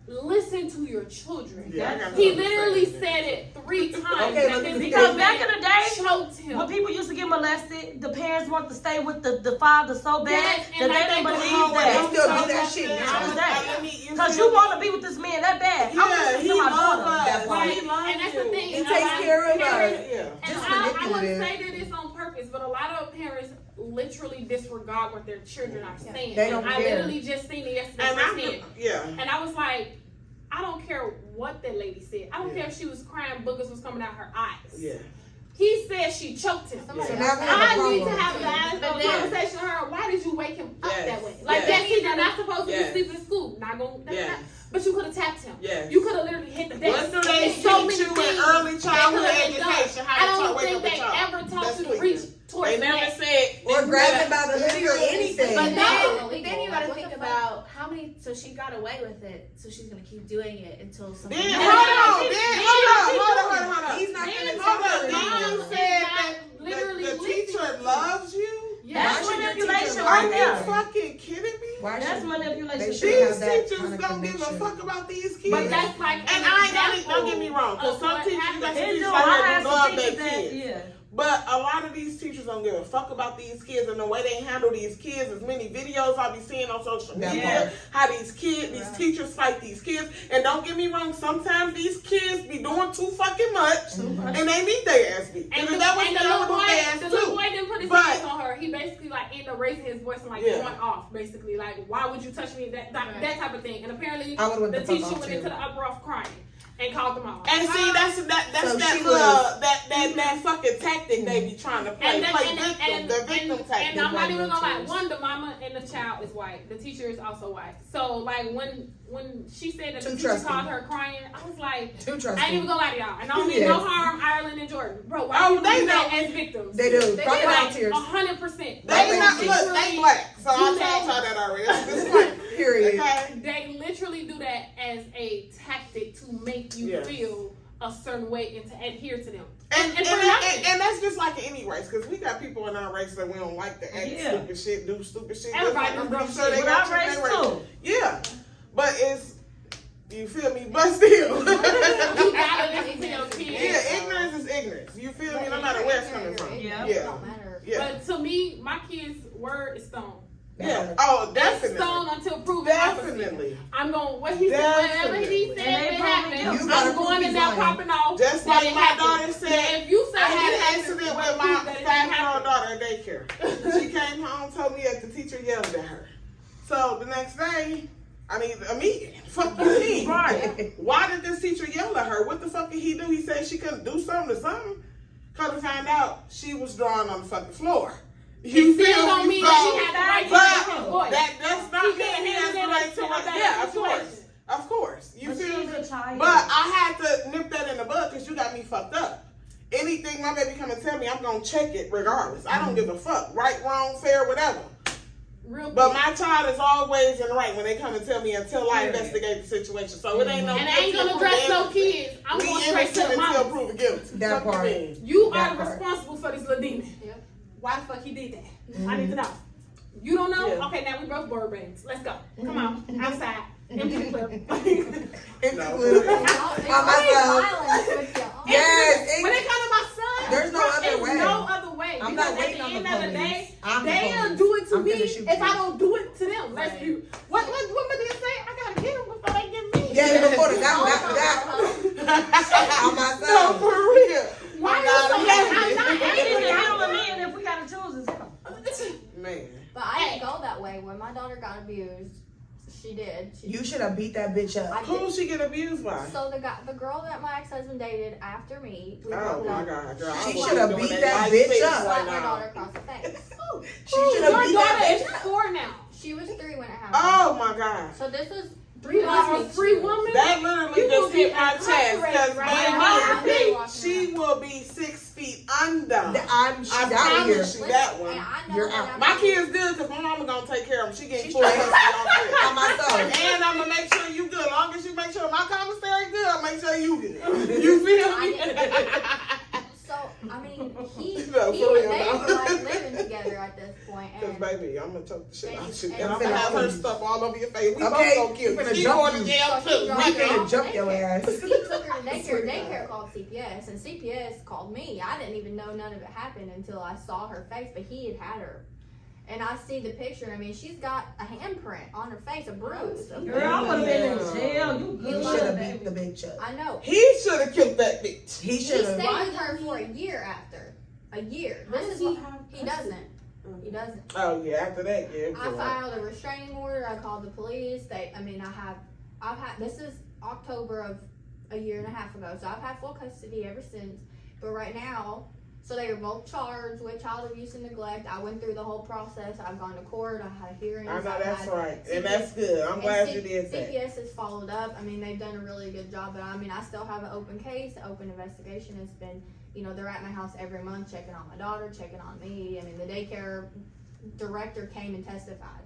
listen to your children. Yeah, I got He something to literally say. said it 3 times. Okay, that let this me Because man back in the day, choked him. when people used to get molested, the parents want to stay with the father so bad Yes, that and they like didn't they believe go They that. still do that shit now. Because you want to be with this man that bad. Yeah, I'm he listening to my loves daughter. That us. part. He loves And that's the you. thing. He and takes a lot care of parents- us. Yeah. And Just I wouldn't manipulative. say that it's on purpose, but a lot of parents literally disregard what their children are saying. They don't I care. literally just seen it yesterday And firsthand. yeah. And I was like, I don't care what that lady said. I don't care if she was crying, boogers was coming out her eyes. Yeah. He said she choked him. So now we I have a need to problem. have a conversation with her. Why did you wake him up Yes. that way? Like, Yes. that kid, they're not supposed to Yes. be sleeping in school. Not going to. Yes. But you could have tapped him. Yes. You could have literally hit the desk. What do they There's so teach many you in things early childhood that could've been done. education? How I to don't wake think up a they child? ever taught That's you to what reach you- towards They the never neck. said. Or grab him by the hoodie or anything. But No. then you gotta What think the fuck? about how many. So she got away with it. So she's gonna keep doing it until something. Then Yeah. hold on. Yeah. Hold on. He's not Then gonna the tell her. Then you mom said is that not literally the teacher listening. loves you? That's Why should your manipulation teacher right Are lie? you there. fucking kidding me? Why That's should manipulation. they These should have that teachers kind of don't give a connection. fuck about these kids. But that's like And an I ain't gonna, example don't get me wrong, because of some what teachers, you happened. got some They teachers do. out I here had who some love their teachers that, kids. yeah. But a lot of these teachers don't give a fuck about these kids and the way they handle these kids. As many videos I be seeing on social That media, part. how these teachers fight these kids. And don't get me wrong, sometimes these kids be doing too fucking much, and they need their ass beat. And And the, that was and their the little boy, ass the little too. boy didn't put his But- hands on her. He basically like ended up raising his voice and like Yeah. going off, basically like, why would you touch me? That type of thing. And apparently I would've went the the fuck teacher off, went too. into the uproar crying and called them off. And see, that's So that she that fucking tactic they be trying to play. The victim tactic. and I'm not even gonna lie. Victims. One, the mama and the child is white. The teacher is also white. So like when she said that the Too teacher trusting. called her crying, I was like, Too I ain't trusting. even gonna lie to y'all. And I don't mean Yes. no harm, Ireland and Jordan, bro. Why Oh, people they do that know. as victims? They do. They Crocodile like tears. 100%. They not They look. They black. So I told y'all that already. That's a disclaimer. Period. Okay. They literally do that as a tactic to make you Yes. feel a certain way and to adhere to them. And for nothing. that's just like in any race, because we got people in our race that we don't like to act Yeah. stupid shit, do stupid shit. Everybody I'm do pretty dumb sure shit. they But got I you in raised their race. too. Yeah, but it's, you feel me? But still, You gotta listen to your kids. yeah, ignorance is ignorance. You feel me? No matter where it's coming from. Yeah. It Yeah, don't matter. yeah, But to me, my kids' word is stone. yeah. Oh, It's definitely, stone until proven opposite. definitely. I'm going, what he said, whatever he Definitely. said, And they it probably happened. do. You gotta I'm going prove in there he's lying. popping off. Just that like it my happened. daughter said, Now, if you say I had an it accident happened, with prove my that it 5-year-old happened. daughter at daycare. She came home, told me that the teacher yelled at her. So the next day, I mean, immediately, fuck you mean? Right. Why did this teacher yell at her? What the fuck did he do? He said she couldn't do something to something? Come to find out, she was drawn on the fucking floor. You still feel don't me? mean that he had the right to his voice. That's not mean he has the right to what. Yeah, of course. Of course. You feel me? But I had to nip that in the bud because you got me fucked up. Anything my baby come and tell me, I'm going to check it regardless. I don't give a fuck. Right, wrong, fair, whatever. But my child is always in the right when they come and tell me until I investigate the situation. So it ain't no. And I ain't gonna address no kids. I'm going straight to the until mom. proven guilty. That part. You are responsible for this little demon. Yep. Why the fuck he did that? I need to know. You don't know? Yeah. Okay, now we both bird brains. Let's go. Come on, outside. Empty clip. Yes. When it comes to my son, There's no other way. No other way. I'm because not waiting at on the the end of the police. day, I'm the they'll police. do it to I'm me finna shoot if you. I don't do it to them. Let's do. What did you say? I gotta get them before they get me. Yeah, before the that on my No, son. for real. Why you so I'm not Ain't angry. it handle a man if we gotta choose his Man. But I didn't go that way. When my daughter got abused, she did. You should have beat that bitch up. Who she get abused by? So the girl that my ex-husband dated after me, we Oh broke my up. God, girl. She I wasn't shoulda doing beat that that life bitch fix up. Slapped right my now. daughter across the face. She should have Your beat daughter that is bitch up. 4 now. She was 3 when it happened. Oh my God. So this was You are a free woman. That literally You will just be hit my chest because incarcerated right baby, now. she will be 6 feet under. She's I out of here. promise you that one. And I know You're that out. My kids good because my mama gonna take care of them. She getting She's full straight. custody on On my soul. And I'm gonna make sure you good. Long as you make sure my commissary good, I'll make sure you good. You feel me? So I mean, he No, they for real, were no. like living together at this point, Cause and baby, I'm gonna choke the shit out you. And And I'm gonna have her stuff all over your face. We Okay, both gonna kill you finna you. She jump going to you. jail So too. he I'm dropped her gonna off jump at your daycare. ass. He took her to daycare. Daycare called CPS, and CPS called me. I didn't even know none of it happened until I saw her face, but he had her. And I see the picture. I mean, she's got a handprint on her face, a bruise. Girl, I would have been in jail. You He good. should have beat the bitch up. I know. He should have killed that bitch. He He should stayed have. with her for a year after. A year. This is what he doesn't. He doesn't. Oh yeah, after that, yeah. I filed a restraining order. I called the police. I've had, this is October of a year and a half ago. So I've had full custody ever since. But right now, so they were both charged with child abuse and neglect. I went through the whole process. I've gone to court. I had hearings. I know I've that's had right, CPS and that's good. I'm glad you did that. CPS has followed up. I mean, they've done a really good job. But I mean, I still have an open case, open investigation. It's been, they're at my house every month checking on my daughter, checking on me. I mean, the daycare director came and testified.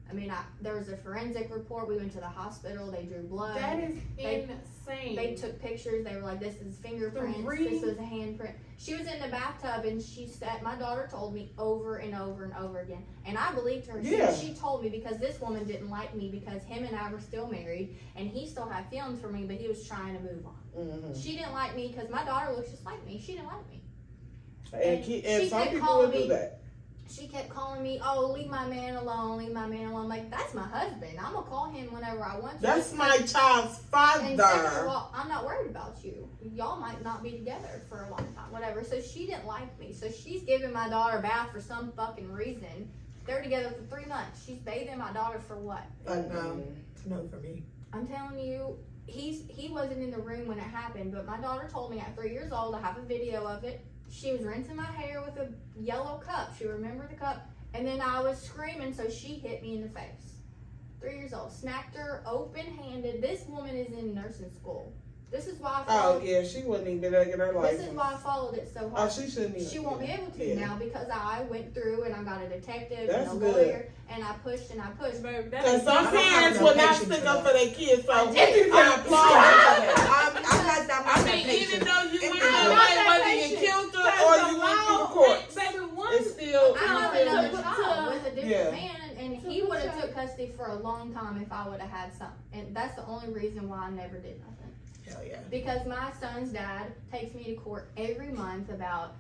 I mean, there was a forensic report. We went to the hospital. They drew blood. That is insane. They took pictures. They were like, this is fingerprints. This was a handprint. She was in the bathtub and she said, my daughter told me over and over and over again. And I believed her. Yeah. She told me because this woman didn't like me because him and I were still married and he still had feelings for me, but he was trying to move on. Mm-hmm. She didn't like me because my daughter looks just like me. She didn't like me. And some kept people calling would do me- that. She kept calling me, oh, leave my man alone, leave my man alone. Like, that's my husband. I'm going to call him whenever I want to. That's my child's And second of father. all, I'm not worried about you. Y'all might not be together for a long time, whatever. So she didn't like me. So she's giving my daughter a bath for some fucking reason. They're together for 3 months. She's bathing my daughter for what? No for me. I'm telling you, he wasn't in the room when it happened, but my daughter told me at 3 years old, I have a video of it. She was rinsing my hair with a yellow cup. She remembered the cup. And then I was screaming, so she hit me in the face. 3 years old. Smacked her open-handed. This woman is in nursing school. This is why I followed. Oh yeah, she wouldn't even be able to get her license. This is why I followed it so Oh, hard. she shouldn't even. She won't be able to Yeah. now because I went through and I got a detective That's and a good. lawyer and I pushed and I pushed. Because some I don't have parents no will not patience stick for up that. for their kids, so I we did. can applaud her. I'm not I mean, even though you It's might good. not like whether you killed her or you went through the courts, Baby, one it's still. I have another to- child with a different Yeah. man and he would have took custody for a long time if I would have had some. And that's the only reason why I never did nothing. Hell yeah. Because my son's dad takes me to court every month about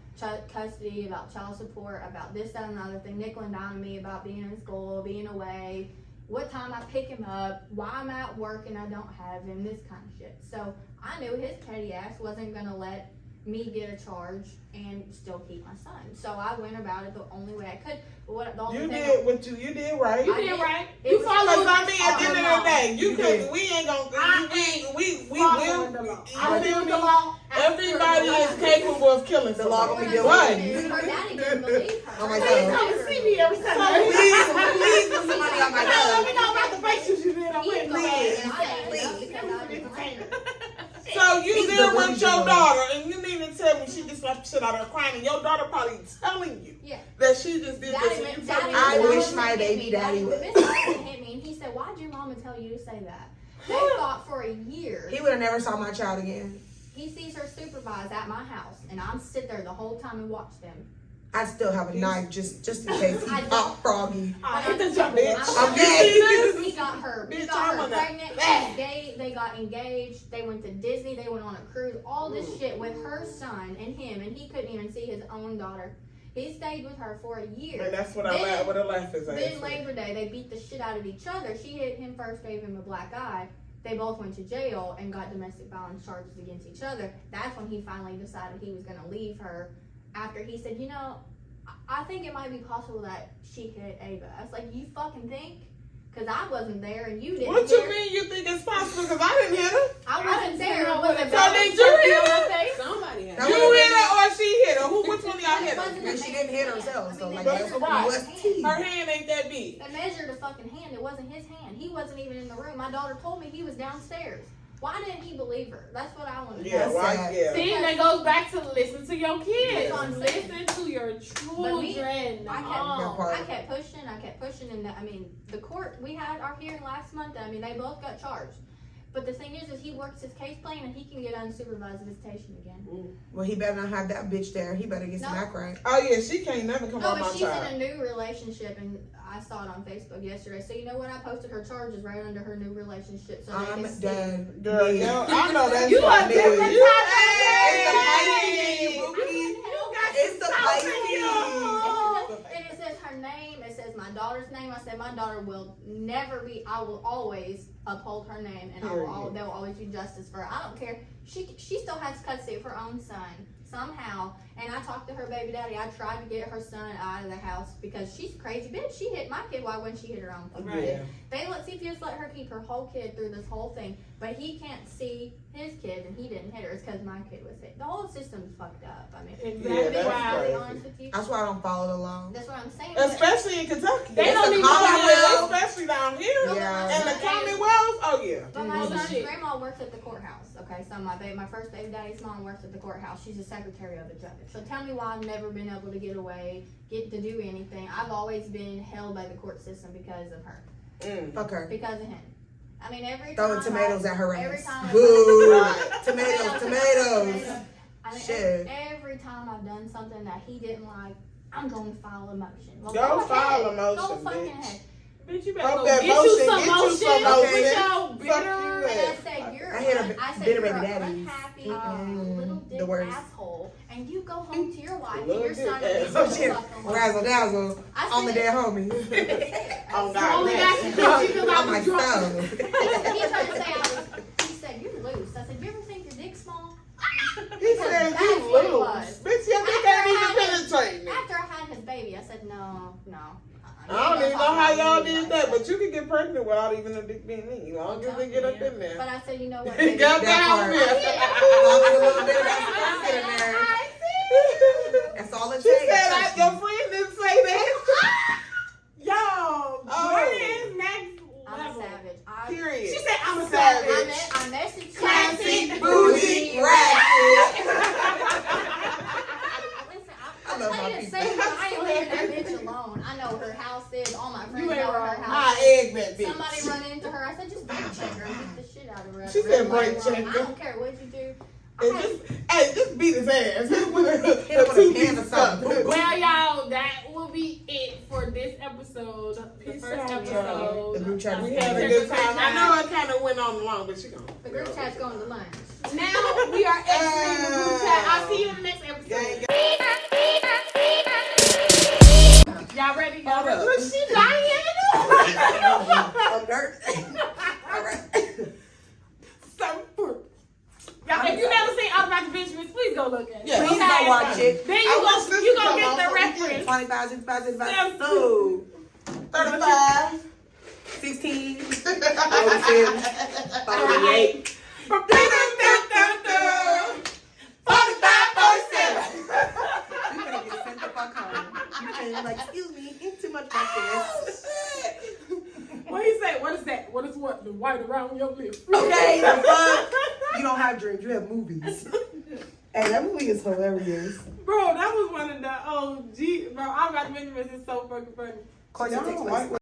custody, about child support, about this, that, and the other thing, nickel and diming me about being in school, being away, what time I pick him up, why I'm at work and I don't have him, this kind of shit. So I knew his petty ass wasn't gonna let me get a charge and still keep my son. So I went about it the only way I could. But the only You thing did what you did right. You I did did. right. It You was- followed. Because I mean, at the end of the day, You did. we ain't gonna. I We will. following the law. I You feel did me? the law. And Everybody is capable of killing The law somebody. gonna be What I built said in. is, her daddy didn't believe her. Oh my Her God. daddy Come never see me every So Sunday. please put somebody on my Let me dog. know about the facials you did on He Wednesday. believed, and I Please. ain't enough because I didn't blame her. So you He's there the with booty your boy. daughter, and you mean to tell me she just slapped the shit out of her crying, and your daughter probably telling you Yeah. that she just did Daddy, this, and you daddy, telling I me wish daddy my hit baby me. daddy would. Mr. Hudson hit me, and he said, "Why'd your mama tell you to say that?" They fought for a year. He would have never saw my child again. He sees her supervised at my house, and I'm sit there the whole time and watch them. I still have a knife just in case he I don't- pop froggy. Hit the jump Bitch. Okay. He got her. He Bitch, got I'm her on pregnant. that. They got engaged. They went to Disney. They went on a cruise. All this shit with her son and him, and he couldn't even see his own daughter. He stayed with her for a year. And that's what Then- what a laugh is at. Then Labor Day, they beat the shit out of each other. She hit him first, gave him a black eye. They both went to jail and got domestic violence charges against each other. That's when he finally decided he was going to leave her. After he said, you know, I think it might be possible that she hit Ava. I was like, you fucking think? Because I wasn't there and you didn't. What you hear- mean you think it's possible? Because I didn't hit her. I wasn't there. know Was what it it So was. did you hit her? Somebody had. That You was- hit her or she hit her? Which one of y'all hit her? And she didn't hit herself, so like they that's measured right. what's his tea. Her hand ain't that big. They measured a fucking hand. It wasn't his hand. He wasn't even in the room. My daughter told me he was downstairs. Why didn't he believe her? That's what I want to Yeah, know. why? sad. Yeah. See, that goes back to listen to your kids. That's what I'm saying. Listen to your But me, children. I kept, That part. I kept pushing, and I mean, the court, we had our hearing last month, I mean, they both got charged. But the thing is he works his case plan, and he can get unsupervised visitation again. Well, he better not have that bitch there. He better get some No. act right. Oh yeah, she can't never come No, on my but she's child. in a new relationship, and I saw it on Facebook yesterday. So you know what? I posted her charges right under her new relationship. So they I'm can see. dead. Girl, Me. yo, I know that's You what are it different is. type of Hey! It's the Pisces. And it says her name. It says my daughter's name. I said my daughter will never be. I will always uphold her name, and there will always be justice for her. I don't care. She still has custody of her own son somehow. And I talked to her baby daddy. I tried to get her son out of the house because she's a crazy bitch. She hit my kid. Why wouldn't she hit her own fucking kid? They let CPS let her keep her whole kid through this whole thing, but he can't see his kid, and he didn't hit her. It's because my kid was hit. The whole system's fucked up. I mean, Exactly. to be that's really crazy. honest with you, That's why I don't follow the law. that's what I'm saying. but- Especially in Kentucky. They It's don't a even Commonwealth. Especially down here. Yeah. And the Commonwealth, oh yeah. But my Holy son's shit. grandma works at the courthouse. Okay, so my first baby daddy's mom works at the courthouse. She's a secretary of the judge. So tell me why I've never been able to get away, get to do anything. I've always been held by the court system because of her, Fuck her. because of him. I mean, every Throwing time tomatoes at her every ass. time Boo. Right. Tomatoes. I mean, Shit. every time I've done something that he didn't like, I'm going to file a motion. Well, Go ahead. file a Go motion, fucking bitch. ahead. Bitch, you better Hope go that get you motion some get you motion. some With motion. your Fuck bitter. you. And I said, you're I hit a I said, bitter you're baby an daddies. unhappy Mm-mm. little dick The worst. asshole, and you go home to your wife and Little your son dick and asshole. this Shit. fucking Razzle dazzle I on the said it. dead homie. Oh You God. only man. got some because I On my was drunk. stove. He tried to say he said, you're loose. I said, you ever think your dick's small? He said That's you what it lose. was. Bitch, your dick After ain't I even had- penetrating me. After I had his baby, I said, no. I don't even know how y'all did that, but you can get pregnant without even a dick being in you. As long as they get up in there. But I said, you know what? It baby? got That down part. there. As long as a little bit of that sperm get in there. That's all it She takes. said, your friend didn't say that. Yo, Jordan is next I'm a level. savage. Period. She said, I'm a Savage. savage. I messaged Classy, bougie, ratchet. Listen, I I'm love telling my you, people. I ain't leaving that bitch alone. I know where her house is. All my friends You ain't know where her wrong. house I is. egg that bitch. Somebody run into her. I said, just break check her and beat the shit out of her. She said break check I her. don't care what you do. Just beat his ass. Hit him with Hit him with a two-piece pan or something. stuff. Well, y'all, that will be it for this episode. The Peace first out, episode. The group chat We is had a good time. I know it kind of went on long, but she gone. The group chat's going to lunch. Now we are exiting the group chat. I'll see you in the next episode. Y'all ready? Y'all Hold ready? up. Look, she lying. I'm dirt. All right. Y'all, if you never seen All About the Benjamins, please go look at it. Yeah. Please go watch it. Then I was you listening gonna to get my the reference. 25, 65, 65. Seven. So, 35. 16. 47. 48. attention. Like, excuse me, too much practice. What he say? What is that? What is what? The white around your lips. Okay, the fuck. You don't have dreams, you have movies. Hey, that movie is hilarious. Bro, that was one of the OG. Bro, I'm about to mention this. It's so fucking funny. Of course, it takes place.